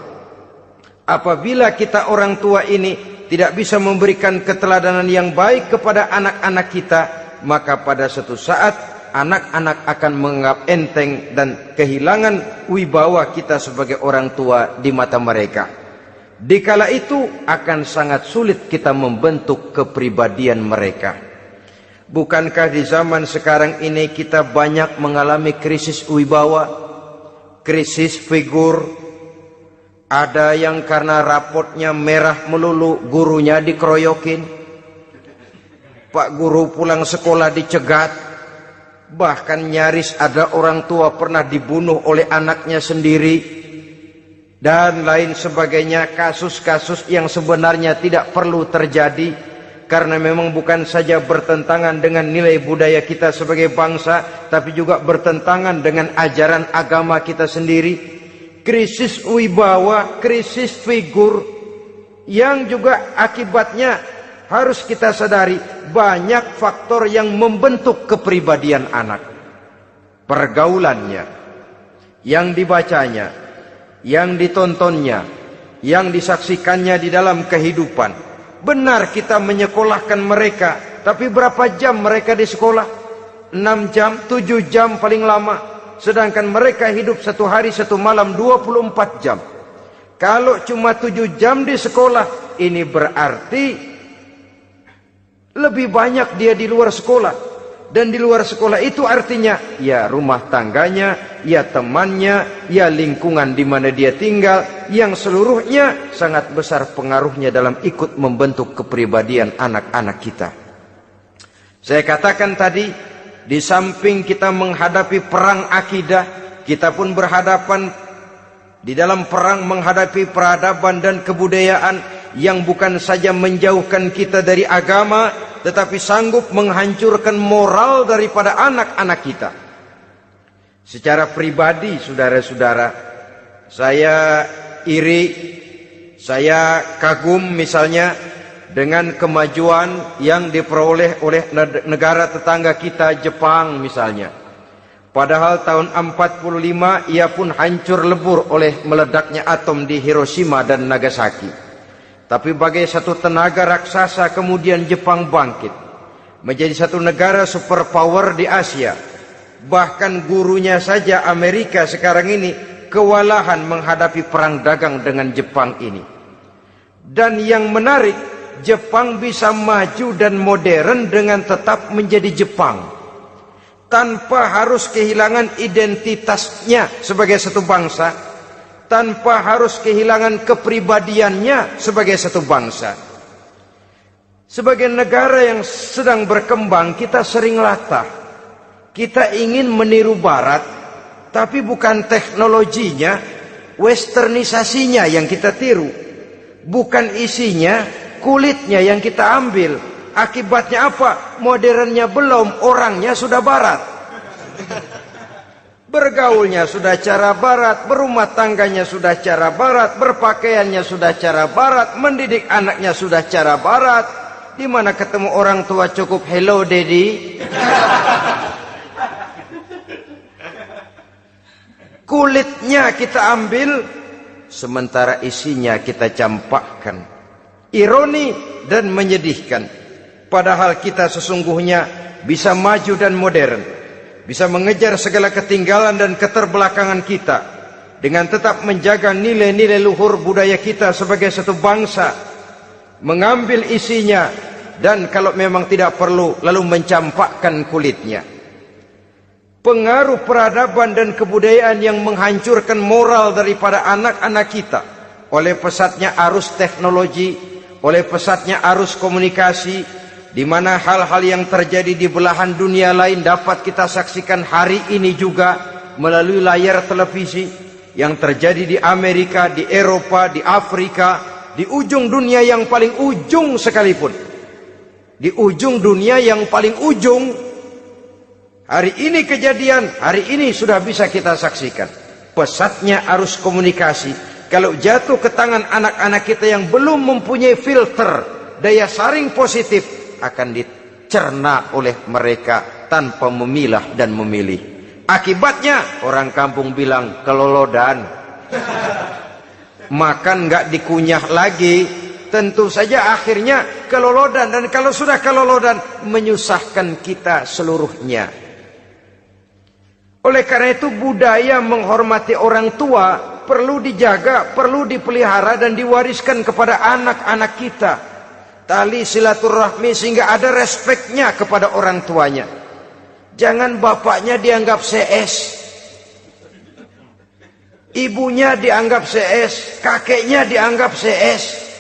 Apabila kita orang tua ini tidak bisa memberikan keteladanan yang baik kepada anak-anak kita, maka pada suatu saat anak-anak akan menganggap enteng dan kehilangan wibawa kita sebagai orang tua di mata mereka. Dikala itu akan sangat sulit kita membentuk kepribadian mereka. Bukankah di zaman sekarang ini kita banyak mengalami krisis wibawa, krisis figur? Ada yang karena rapotnya merah melulu gurunya dikeroyokin, Pak guru pulang sekolah dicegat, bahkan nyaris ada orang tua pernah dibunuh oleh anaknya sendiri, dan lain sebagainya. Kasus-kasus yang sebenarnya tidak perlu terjadi, karena memang bukan saja bertentangan dengan nilai budaya kita sebagai bangsa, tapi juga bertentangan dengan ajaran agama kita sendiri. Krisis wibawa, krisis figur, yang juga akibatnya harus kita sadari banyak faktor yang membentuk kepribadian anak. Pergaulannya, yang dibacanya, yang ditontonnya, yang disaksikannya di dalam kehidupan. Benar kita menyekolahkan mereka, tapi berapa jam mereka di sekolah? 6 jam, 7 jam paling lama. Sedangkan mereka hidup 1 hari 1 malam 24 jam. Kalau cuma 7 jam di sekolah, ini berarti lebih banyak dia di luar sekolah. Dan di luar sekolah itu artinya ya rumah tangganya, ya temannya, ya lingkungan di mana dia tinggal, yang seluruhnya sangat besar pengaruhnya dalam ikut membentuk kepribadian anak-anak kita. Saya katakan tadi, di samping kita menghadapi perang akidah, kita pun berhadapan di dalam perang menghadapi peradaban dan kebudayaan yang bukan saja menjauhkan kita dari agama, tetapi sanggup menghancurkan moral daripada anak-anak kita. Secara pribadi, saudara-saudara, saya iri, saya kagum misalnya dengan kemajuan yang diperoleh oleh negara tetangga kita, Jepang misalnya. Padahal tahun 45 ia pun hancur lebur oleh meledaknya atom di Hiroshima dan Nagasaki. Tapi bagai satu tenaga raksasa kemudian Jepang bangkit menjadi satu negara superpower di Asia. Bahkan gurunya saja Amerika sekarang ini kewalahan menghadapi perang dagang dengan Jepang ini. Dan yang menarik, Jepang bisa maju dan modern dengan tetap menjadi Jepang, tanpa harus kehilangan identitasnya sebagai satu bangsa, tanpa harus kehilangan kepribadiannya sebagai satu bangsa. Sebagai negara yang sedang berkembang, kita sering latah. Kita ingin meniru Barat, tapi bukan teknologinya, westernisasinya yang kita tiru. Bukan isinya, kulitnya yang kita ambil. Akibatnya apa? Modernnya belum, orangnya sudah Barat. Bergaulnya sudah cara Barat, berumah tangganya sudah cara Barat, berpakaiannya sudah cara Barat, mendidik anaknya sudah cara Barat. Di mana ketemu orang tua cukup hello daddy. Kulitnya kita ambil, sementara isinya kita campakkan. Ironi dan menyedihkan. Padahal kita sesungguhnya bisa maju dan modern, bisa mengejar segala ketinggalan dan keterbelakangan kita, dengan tetap menjaga nilai-nilai luhur budaya kita sebagai satu bangsa, mengambil isinya, dan kalau memang tidak perlu, lalu mencampakkan kulitnya. Pengaruh peradaban dan kebudayaan yang menghancurkan moral daripada anak-anak kita oleh pesatnya arus teknologi, oleh pesatnya arus komunikasi, di mana hal-hal yang terjadi di belahan dunia lain dapat kita saksikan hari ini juga melalui layar televisi, yang terjadi di Amerika, di Eropa, di Afrika, di ujung dunia yang paling ujung sekalipun. Di ujung dunia yang paling ujung, hari ini kejadian, hari ini sudah bisa kita saksikan. Pesatnya arus komunikasi, kalau jatuh ke tangan anak-anak kita yang belum mempunyai filter, daya saring positif, akan dicerna oleh mereka tanpa memilah dan memilih. Akibatnya orang kampung bilang kelolodan. Makan nggak dikunyah lagi, tentu saja akhirnya kelolodan. Dan kalau sudah kelolodan, menyusahkan kita seluruhnya. Oleh karena itu budaya menghormati orang tua perlu dijaga, perlu dipelihara dan diwariskan kepada anak-anak kita. Tali silaturahmi sehingga ada respeknya kepada orang tuanya. Jangan bapaknya dianggap CS, ibunya dianggap CS, kakeknya dianggap CS.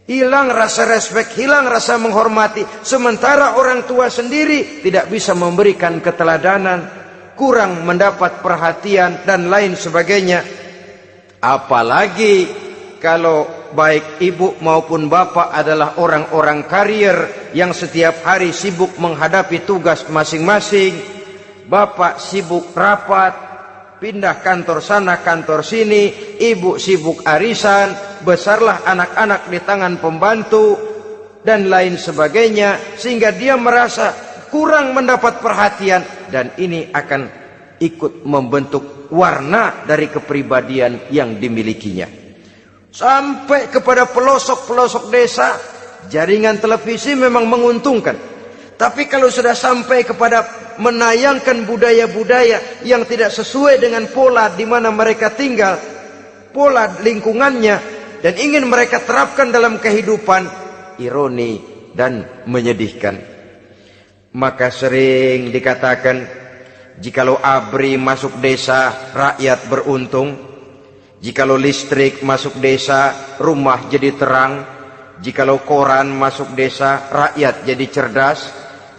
Hilang rasa respek, hilang rasa menghormati. Sementara orang tua sendiri tidak bisa memberikan keteladanan, kurang mendapat perhatian dan lain sebagainya. Apalagi kalau baik ibu maupun bapak adalah orang-orang karier yang setiap hari sibuk menghadapi tugas masing-masing. Bapak sibuk rapat, pindah kantor sana kantor sini, ibu sibuk arisan, besarlah anak-anak di tangan pembantu dan lain sebagainya, sehingga dia merasa kurang mendapat perhatian, dan ini akan ikut membentuk warna dari kepribadian yang dimilikinya. Sampai kepada pelosok-pelosok desa, jaringan televisi memang menguntungkan. Tapi kalau sudah sampai kepada menayangkan budaya-budaya yang tidak sesuai dengan pola di mana mereka tinggal, pola lingkungannya, dan ingin mereka terapkan dalam kehidupan, ironi dan menyedihkan. Maka sering dikatakan, jikalau ABRI masuk desa, rakyat beruntung. Jikalau listrik masuk desa, rumah jadi terang. Jikalau koran masuk desa, rakyat jadi cerdas.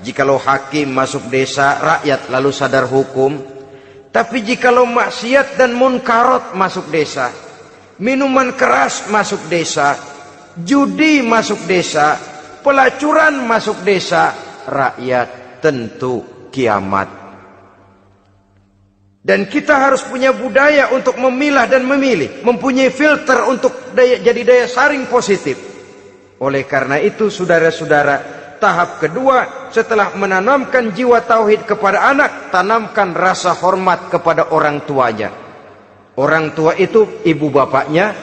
Jikalau hakim masuk desa, rakyat lalu sadar hukum. Tapi jikalau maksiat dan munkarat masuk desa, minuman keras masuk desa, judi masuk desa, pelacuran masuk desa, rakyat tentu kiamat. Dan kita harus punya budaya untuk memilah dan memilih, mempunyai filter untuk jadi daya saring positif. Oleh karena itu saudara-saudara, tahap kedua setelah menanamkan jiwa tauhid kepada anak, tanamkan rasa hormat kepada orang tuanya. Orang tua itu ibu bapaknya,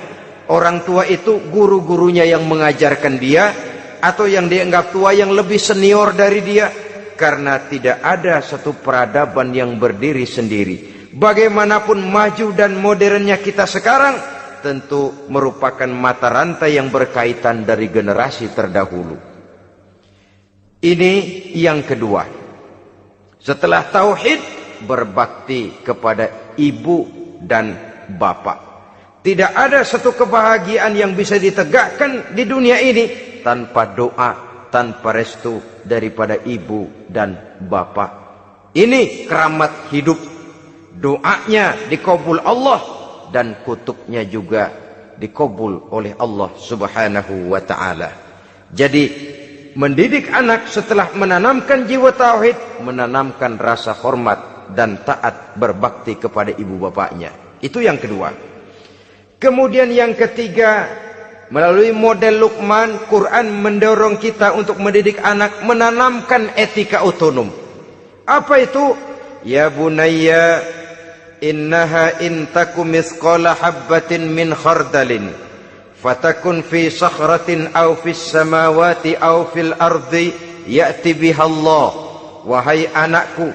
orang tua itu guru-gurunya yang mengajarkan dia, atau yang dianggap tua yang lebih senior dari dia. Karena tidak ada satu peradaban yang berdiri sendiri. Bagaimanapun maju dan modernnya kita sekarang, tentu merupakan mata rantai yang berkaitan dari generasi terdahulu. Ini yang kedua. Setelah tauhid, berbakti kepada ibu dan bapak. Tidak ada satu kebahagiaan yang bisa ditegakkan di dunia ini tanpa doa, tanpa restu daripada ibu dan bapak. Ini keramat hidup. Doanya dikabul Allah dan kutuknya juga dikabul oleh Allah Subhanahu wa ta'ala. Jadi mendidik anak setelah menanamkan jiwa tauhid, menanamkan rasa hormat dan taat berbakti kepada ibu bapaknya. Itu yang kedua. Kemudian yang ketiga, melalui model Luqman, Quran mendorong kita untuk mendidik anak, menanamkan etika otonom. Apa itu? Ya bunayya, innaha in takum mithqala habbatin min khardalin fatakun fi sakhratin aw fis samawati aw fil ardi ya'ti biha Allah. Wahai anakku,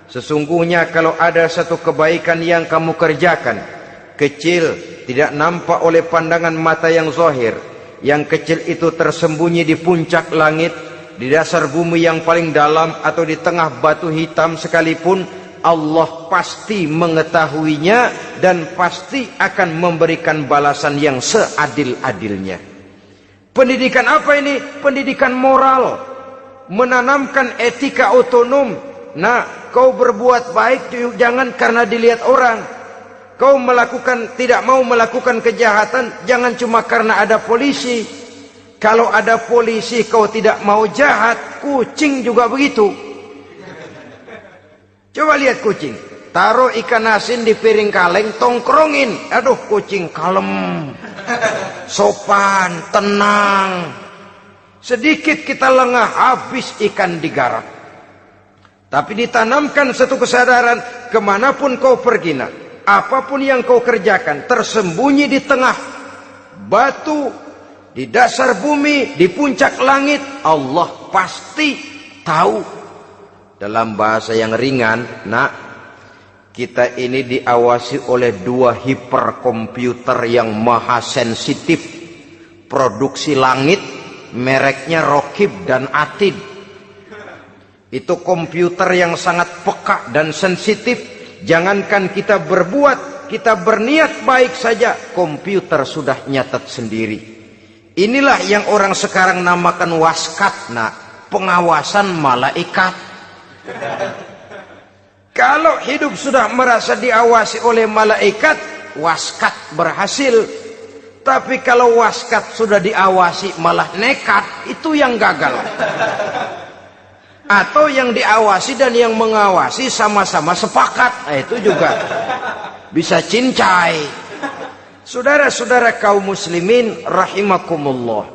sesungguhnya kalau ada satu kebaikan yang kamu kerjakan, kecil, tidak nampak oleh pandangan mata yang zahir, yang kecil itu tersembunyi di puncak langit, di dasar bumi yang paling dalam, atau di tengah batu hitam sekalipun, Allah pasti mengetahuinya dan pasti akan memberikan balasan yang seadil-adilnya. Pendidikan apa ini? Pendidikan moral, menanamkan etika otonom. Nah, kau berbuat baik jangan karena dilihat orang. Kau tidak mau melakukan kejahatan jangan cuma karena ada polisi. Kalau ada polisi kau tidak mau jahat, kucing juga begitu. Coba lihat kucing, taruh ikan asin di piring kaleng, tongkrongin. Aduh, kucing kalem, sopan, tenang. Sedikit kita lengah, habis ikan digarap. Tapi ditanamkan satu kesadaran, kemanapun kau pergi, nak, apapun yang kau kerjakan, tersembunyi di tengah batu, di dasar bumi, di puncak langit, Allah pasti tahu. Dalam bahasa yang ringan, nak, kita ini diawasi oleh 2 hiperkomputer yang maha sensitif, produksi langit, mereknya Rokib dan Atid. Itu komputer yang sangat peka dan sensitif. Jangankan kita berbuat, kita berniat baik saja, komputer sudah nyatat sendiri. Inilah yang orang sekarang namakan waskat, pengawasan malaikat. Kalau hidup sudah merasa diawasi oleh malaikat, waskat berhasil. Tapi kalau waskat sudah diawasi malah nekat, itu yang gagal. Atau yang diawasi dan yang mengawasi sama-sama sepakat, itu juga bisa cincai. Saudara-saudara kaum muslimin rahimakumullah,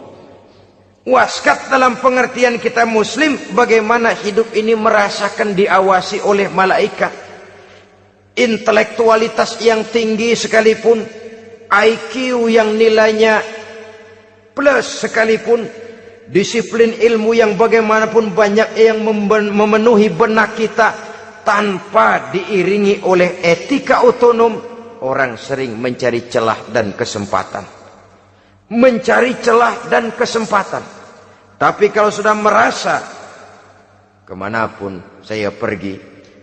waskat dalam pengertian kita muslim, bagaimana hidup ini merasakan diawasi oleh malaikat. Intelektualitas yang tinggi sekalipun, IQ yang nilainya plus sekalipun, disiplin ilmu yang bagaimanapun banyak yang memenuhi benak kita, tanpa diiringi oleh etika otonom, orang sering mencari celah dan kesempatan. Mencari celah dan kesempatan. Tapi kalau sudah merasa, kemanapun saya pergi,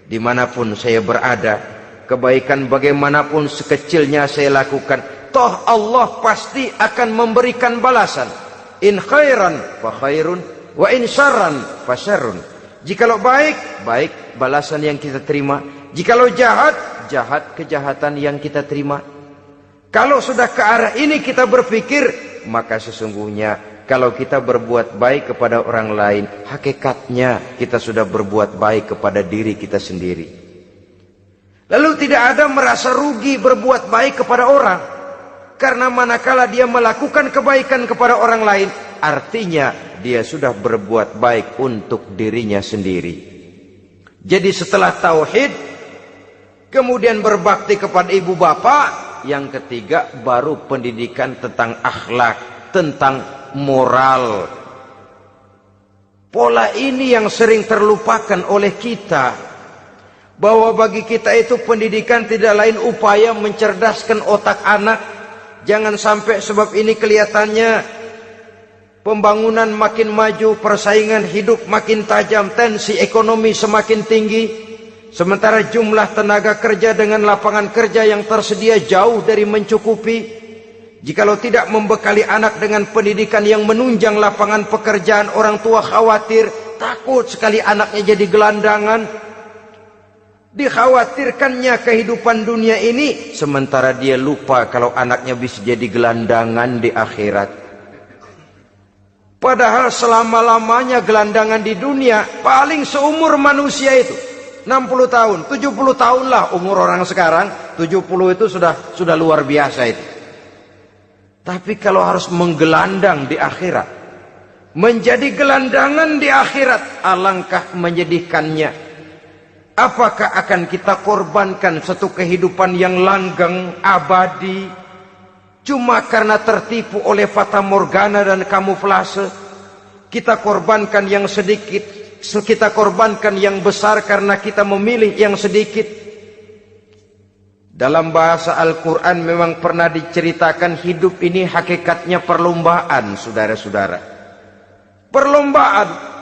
dimanapun saya berada, kebaikan bagaimanapun sekecilnya saya lakukan, toh Allah pasti akan memberikan balasan. In khairan fa khairun, wa in syarran fa syarrun. Jikalau baik, baik balasan yang kita terima. Jikalau jahat, jahat kejahatan yang kita terima. Kalau sudah ke arah ini kita berpikir, maka sesungguhnya kalau kita berbuat baik kepada orang lain, hakikatnya kita sudah berbuat baik kepada diri kita sendiri. Lalu tidak ada merasa rugi berbuat baik kepada orang, karena manakala dia melakukan kebaikan kepada orang lain, artinya dia sudah berbuat baik untuk dirinya sendiri. Jadi setelah tauhid, kemudian berbakti kepada ibu bapak, yang ketiga baru pendidikan tentang akhlak, tentang moral. Pola ini yang sering terlupakan oleh kita, bahwa bagi kita itu pendidikan tidak lain upaya mencerdaskan otak anak. Jangan sampai sebab ini kelihatannya pembangunan makin maju, persaingan hidup makin tajam, tensi ekonomi semakin tinggi, sementara jumlah tenaga kerja dengan lapangan kerja yang tersedia jauh dari mencukupi. Jikalau tidak membekali anak dengan pendidikan yang menunjang lapangan pekerjaan, orang tua khawatir, takut sekali anaknya jadi gelandangan. Dikhawatirkannya kehidupan dunia ini, sementara dia lupa kalau anaknya bisa jadi gelandangan di akhirat. Padahal selama-lamanya gelandangan di dunia paling seumur manusia itu 60 tahun, 70 tahun lah umur orang sekarang. 70 itu sudah luar biasa itu. Tapi kalau harus menggelandang di akhirat, menjadi gelandangan di akhirat, alangkah menyedihkannya. Apakah akan kita korbankan satu kehidupan yang langgeng, abadi, cuma karena tertipu oleh fata morgana dan kamuflase? Kita korbankan yang sedikit, kita korbankan yang besar karena kita memilih yang sedikit. Dalam bahasa Al-Quran memang pernah diceritakan hidup ini hakikatnya perlombaan, saudara-saudara. Perlombaan.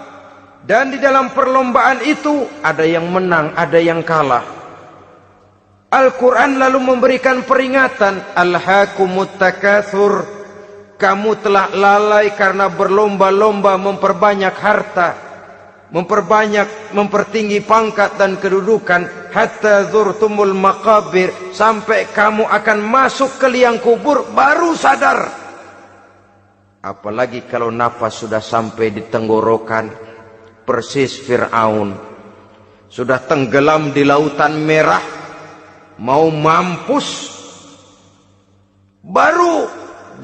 Dan di dalam perlombaan itu ada yang menang, ada yang kalah. Al-Quran lalu memberikan peringatan, Alhaakumut takatsur, kamu telah lalai karena berlomba-lomba memperbanyak harta, mempertinggi pangkat dan kedudukan, hatta zurtumul maqabir, sampai kamu akan masuk ke liang kubur baru sadar. Apalagi kalau nafas sudah sampai di tenggorokan. Persis Fir'aun sudah tenggelam di lautan merah, mau mampus, baru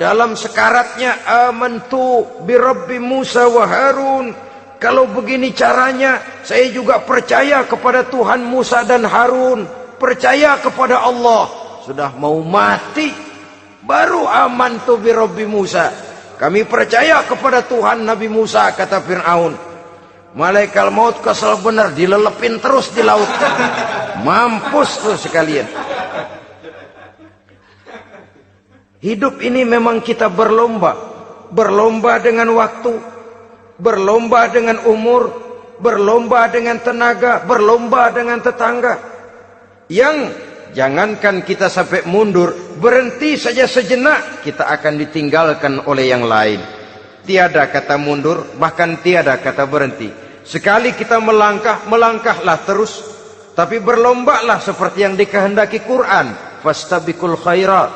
dalam sekaratnya amantu bi Rabbi Musa wa Harun. Kalau begini caranya, saya juga percaya kepada Tuhan Musa dan Harun, percaya kepada Allah. Sudah mau mati, baru amantu bi Rabbi Musa, kami percaya kepada Tuhan Nabi Musa, kata Fir'aun. Malaikat maut kesel benar, dilelepin terus di laut. Mampus tuh sekalian. Hidup ini memang kita berlomba. Berlomba dengan waktu, berlomba dengan umur, berlomba dengan tenaga, berlomba dengan tetangga. Yang jangankan kita sampai mundur, berhenti saja sejenak, kita akan ditinggalkan oleh yang lain. Tiada kata mundur, bahkan tiada kata berhenti. Sekali kita melangkah, melangkahlah terus. Tapi berlombalah seperti yang dikehendaki Quran. Fastabiqul khairat.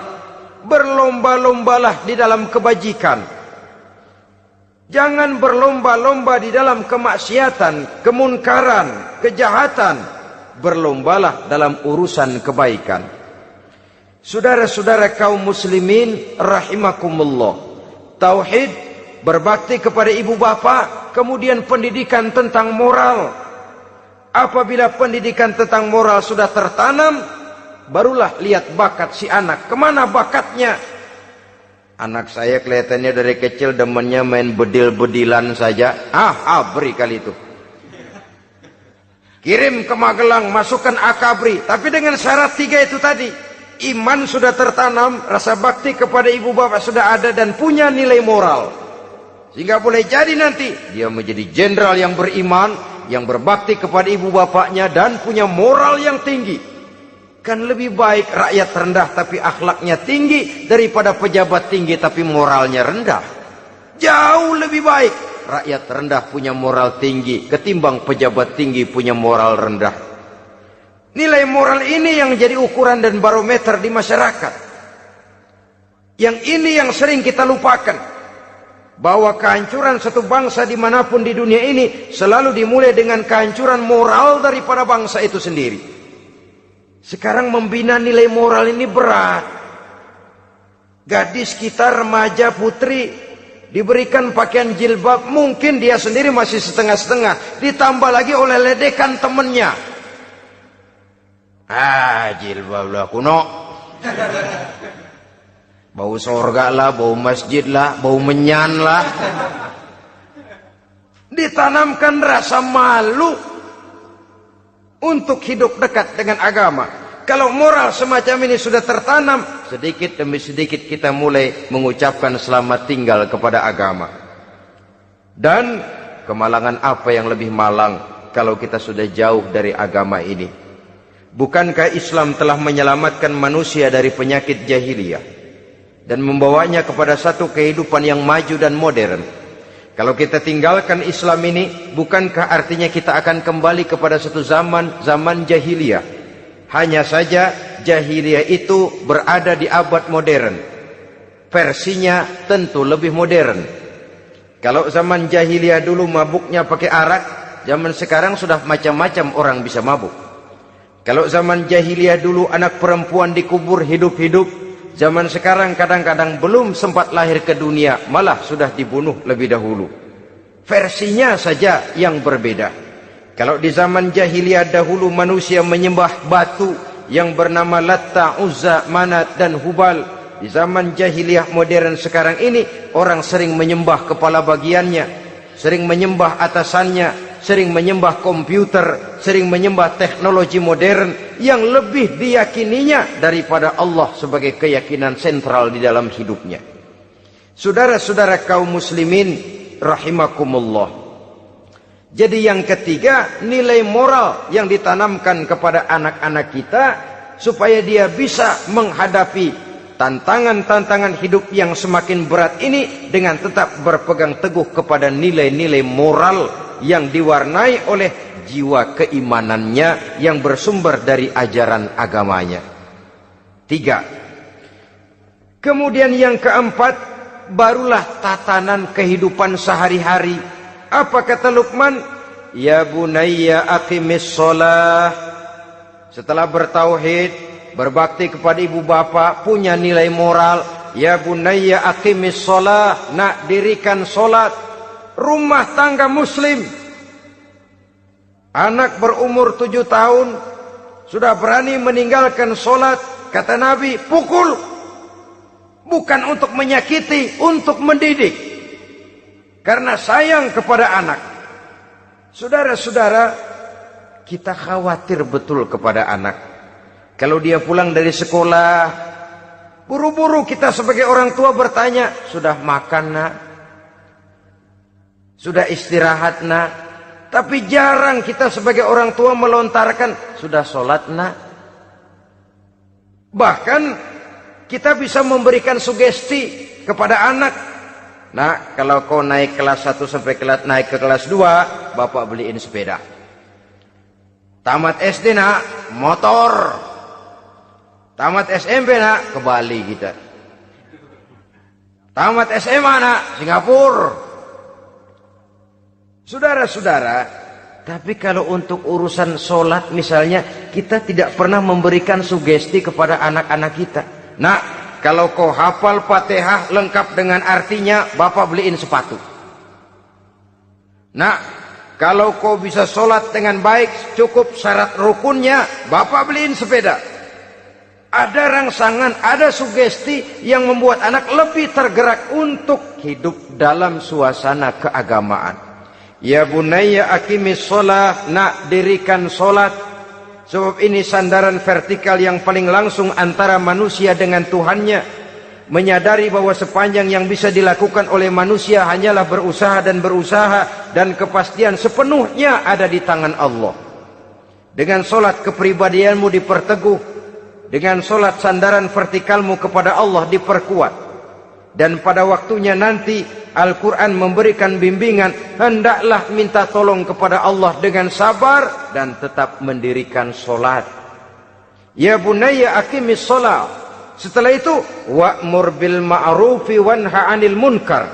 Berlomba-lombalah di dalam kebajikan. Jangan berlomba-lomba di dalam kemaksiatan, kemunkaran, kejahatan. Berlombalah dalam urusan kebaikan. Saudara-saudara kaum muslimin rahimakumullah. Tauhid, berbakti kepada ibu bapa, kemudian pendidikan tentang moral. Apabila pendidikan tentang moral sudah tertanam, barulah lihat bakat si anak. Kemana bakatnya? Anak saya kelihatannya dari kecil demennya main bedil-bedilan saja. Abri kali itu. Kirim ke Magelang, masukkan akabri. Tapi dengan syarat 3 itu tadi. Iman sudah tertanam, rasa bakti kepada ibu bapak sudah ada, dan punya nilai moral. Sehingga boleh jadi nanti dia menjadi jenderal yang beriman, yang berbakti kepada ibu bapaknya, dan punya moral yang tinggi. Kan lebih baik rakyat rendah tapi akhlaknya tinggi, daripada pejabat tinggi tapi moralnya rendah. Jauh lebih baik rakyat rendah punya moral tinggi ketimbang pejabat tinggi punya moral rendah. Nilai moral ini yang jadi ukuran dan barometer di masyarakat. Yang ini yang sering kita lupakan. Bahwa kehancuran satu bangsa dimanapun di dunia ini selalu dimulai dengan kehancuran moral daripada bangsa itu sendiri. Sekarang membina nilai moral ini berat. Gadis kita, remaja, putri diberikan pakaian jilbab, mungkin dia sendiri masih setengah-setengah, ditambah lagi oleh ledekan temennya. Jilbab lah kuno. Bau sorga lah, bau masjid lah, bau menyan lah. Ditanamkan rasa malu untuk hidup dekat dengan agama. Kalau moral semacam ini sudah tertanam, sedikit demi sedikit kita mulai mengucapkan selamat tinggal kepada agama. Dan kemalangan apa yang lebih malang kalau kita sudah jauh dari agama ini? Bukankah Islam telah menyelamatkan manusia dari penyakit jahiliyah dan membawanya kepada satu kehidupan yang maju dan modern? Kalau kita tinggalkan Islam ini, bukankah artinya kita akan kembali kepada satu zaman jahiliyah? Hanya saja jahiliyah itu berada di abad modern. Versinya tentu lebih modern. Kalau zaman jahiliyah dulu mabuknya pakai arak, zaman sekarang sudah macam-macam orang bisa mabuk. Kalau zaman jahiliyah dulu anak perempuan dikubur hidup-hidup, zaman sekarang kadang-kadang belum sempat lahir ke dunia, malah sudah dibunuh lebih dahulu. Versinya saja yang berbeda. Kalau di zaman jahiliyah dahulu manusia menyembah batu yang bernama Latta, Uzza, Manat dan Hubal. Di zaman jahiliyah modern sekarang ini, orang sering menyembah kepala bagiannya, sering menyembah atasannya, sering menyembah komputer, sering menyembah teknologi modern yang lebih diyakininya daripada Allah sebagai keyakinan sentral di dalam hidupnya. Saudara-saudara kaum muslimin rahimakumullah. Jadi yang ketiga, nilai moral yang ditanamkan kepada anak-anak kita supaya dia bisa menghadapi tantangan-tantangan hidup yang semakin berat ini dengan tetap berpegang teguh kepada nilai-nilai moral yang diwarnai oleh jiwa keimanannya yang bersumber dari ajaran agamanya. 3. Kemudian yang keempat, barulah tatanan kehidupan sehari-hari. Apa kata Luqman? Ya bunayya aqimis shalah. Setelah bertauhid, berbakti kepada ibu bapa, punya nilai moral. Ya bunayya aqimis shalah. Nak, dirikan solat. Rumah tangga muslim. Anak berumur 7 tahun sudah berani meninggalkan solat. Kata Nabi, pukul. Bukan untuk menyakiti, untuk mendidik. Karena sayang kepada anak. Saudara-saudara, kita khawatir betul kepada anak. Kalau dia pulang dari sekolah, buru-buru kita sebagai orang tua bertanya, sudah makan nak? Sudah istirahat nak? Tapi jarang kita sebagai orang tua melontarkan, sudah sholat nak? Bahkan kita bisa memberikan sugesti kepada anak. Nah, kalau kau naik kelas 1 sampai naik ke kelas 2, bapak beliin sepeda. Tamat SD nak, motor. Tamat SMP nak, ke Bali kita. Tamat SMA nak, Singapura. Saudara-saudara, tapi kalau untuk urusan sholat misalnya, kita tidak pernah memberikan sugesti kepada anak-anak kita. Nah, kalau kau hafal Fatihah lengkap dengan artinya, bapak beliin sepatu. Nah, kalau kau bisa sholat dengan baik, cukup syarat rukunnya, bapak beliin sepeda. Ada rangsangan, ada sugesti yang membuat anak lebih tergerak untuk hidup dalam suasana keagamaan. Ya bunayya aqimis sholat, nak dirikan sholat. Sebab ini sandaran vertikal yang paling langsung antara manusia dengan Tuhannya. Menyadari bahwa sepanjang yang bisa dilakukan oleh manusia hanyalah berusaha, dan kepastian sepenuhnya ada di tangan Allah. Dengan sholat kepribadianmu diperteguh, dengan sholat sandaran vertikalmu kepada Allah diperkuat. Dan pada waktunya nanti Al-Quran memberikan bimbingan, hendaklah minta tolong kepada Allah dengan sabar dan tetap mendirikan sholat. Ya bunayya aqimis sholat. Setelah itu, wa'mur bil ma'rufi wanha 'anil munkar.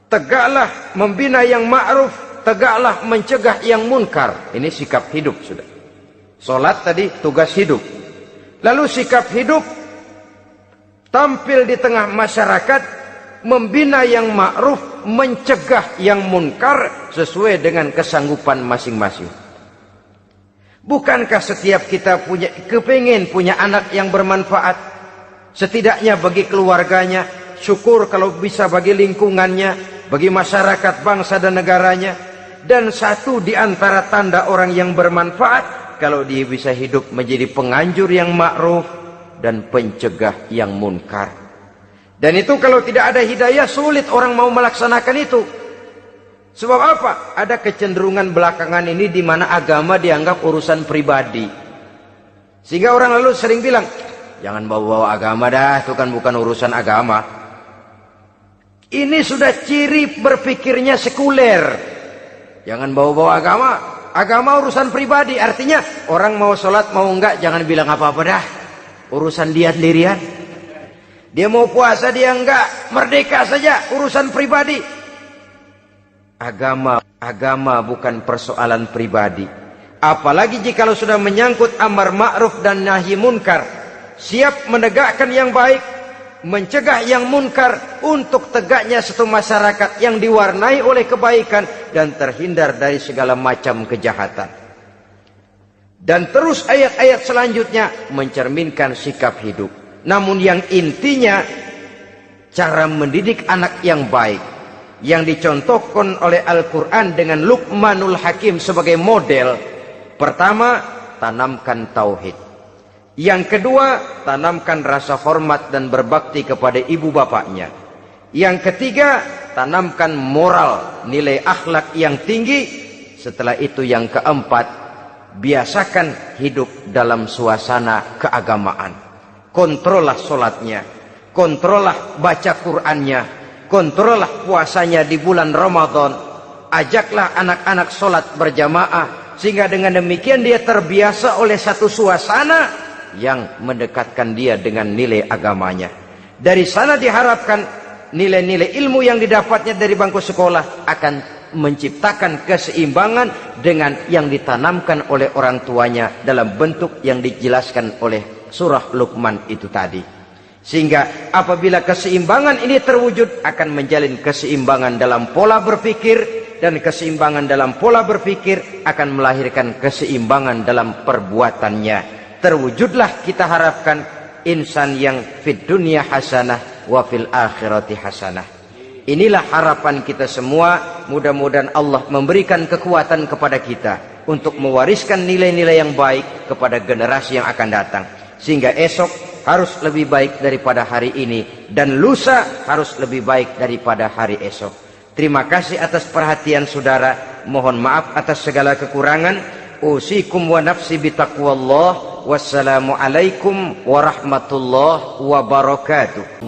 Tegaklah membina yang ma'ruf, tegaklah mencegah yang munkar. Ini sikap hidup sudah. Sholat tadi tugas hidup. Lalu sikap hidup tampil di tengah masyarakat, membina yang ma'ruf, mencegah yang munkar sesuai dengan kesanggupan masing-masing. Bukankah setiap kita kepingin punya anak yang bermanfaat, setidaknya bagi keluarganya, syukur kalau bisa bagi lingkungannya, bagi masyarakat, bangsa dan negaranya. Dan satu di antara tanda orang yang bermanfaat, kalau dia bisa hidup menjadi penganjur yang ma'ruf dan pencegah yang munkar. Dan itu kalau tidak ada hidayah, sulit orang mau melaksanakan itu. Sebab apa? Ada kecenderungan belakangan ini di mana agama dianggap urusan pribadi. Sehingga orang lalu sering bilang, jangan bawa-bawa agama dah, itu kan bukan urusan agama. Ini sudah ciri berpikirnya sekuler. Jangan bawa-bawa agama. Agama urusan pribadi, artinya orang mau sholat mau enggak jangan bilang apa-apa dah, urusan dia sendirian. Dia mau puasa dia enggak, merdeka saja, urusan pribadi. Agama bukan persoalan pribadi. Apalagi jikalau sudah menyangkut amar ma'ruf dan nahi munkar, siap menegakkan yang baik, mencegah yang munkar, untuk tegaknya satu masyarakat yang diwarnai oleh kebaikan dan terhindar dari segala macam kejahatan. Dan terus ayat-ayat selanjutnya mencerminkan sikap hidup. Namun yang intinya, cara mendidik anak yang baik, yang dicontohkan oleh Al-Quran dengan Luqmanul Hakim sebagai model. Pertama, tanamkan tauhid. Yang kedua, tanamkan rasa hormat dan berbakti kepada ibu bapaknya. Yang ketiga, tanamkan moral, nilai akhlak yang tinggi. Setelah itu yang keempat, biasakan hidup dalam suasana keagamaan. Kontrollah sholatnya, kontrollah baca Qur'annya, kontrollah puasanya di bulan Ramadan. Ajaklah anak-anak sholat berjamaah, sehingga dengan demikian dia terbiasa oleh satu suasana yang mendekatkan dia dengan nilai agamanya. Dari sana diharapkan nilai-nilai ilmu yang didapatnya dari bangku sekolah akan menciptakan keseimbangan dengan yang ditanamkan oleh orang tuanya dalam bentuk yang dijelaskan oleh surah Luqman itu tadi. Sehingga apabila keseimbangan ini terwujud, akan menjalin keseimbangan dalam pola berpikir, dan keseimbangan dalam pola berpikir akan melahirkan keseimbangan dalam perbuatannya. Terwujudlah kita harapkan insan yang fid dunya hasanah wa fil akhirati hasanah. Inilah harapan kita semua. Mudah-mudahan Allah memberikan kekuatan kepada kita untuk mewariskan nilai-nilai yang baik kepada generasi yang akan datang, sehingga esok harus lebih baik daripada hari ini dan lusa harus lebih baik daripada hari esok. Terima kasih atas perhatian saudara. Mohon maaf atas segala kekurangan. Usikum wa nafsi bitaqwallah. Wassalamualaikum warahmatullahi wabarakatuh.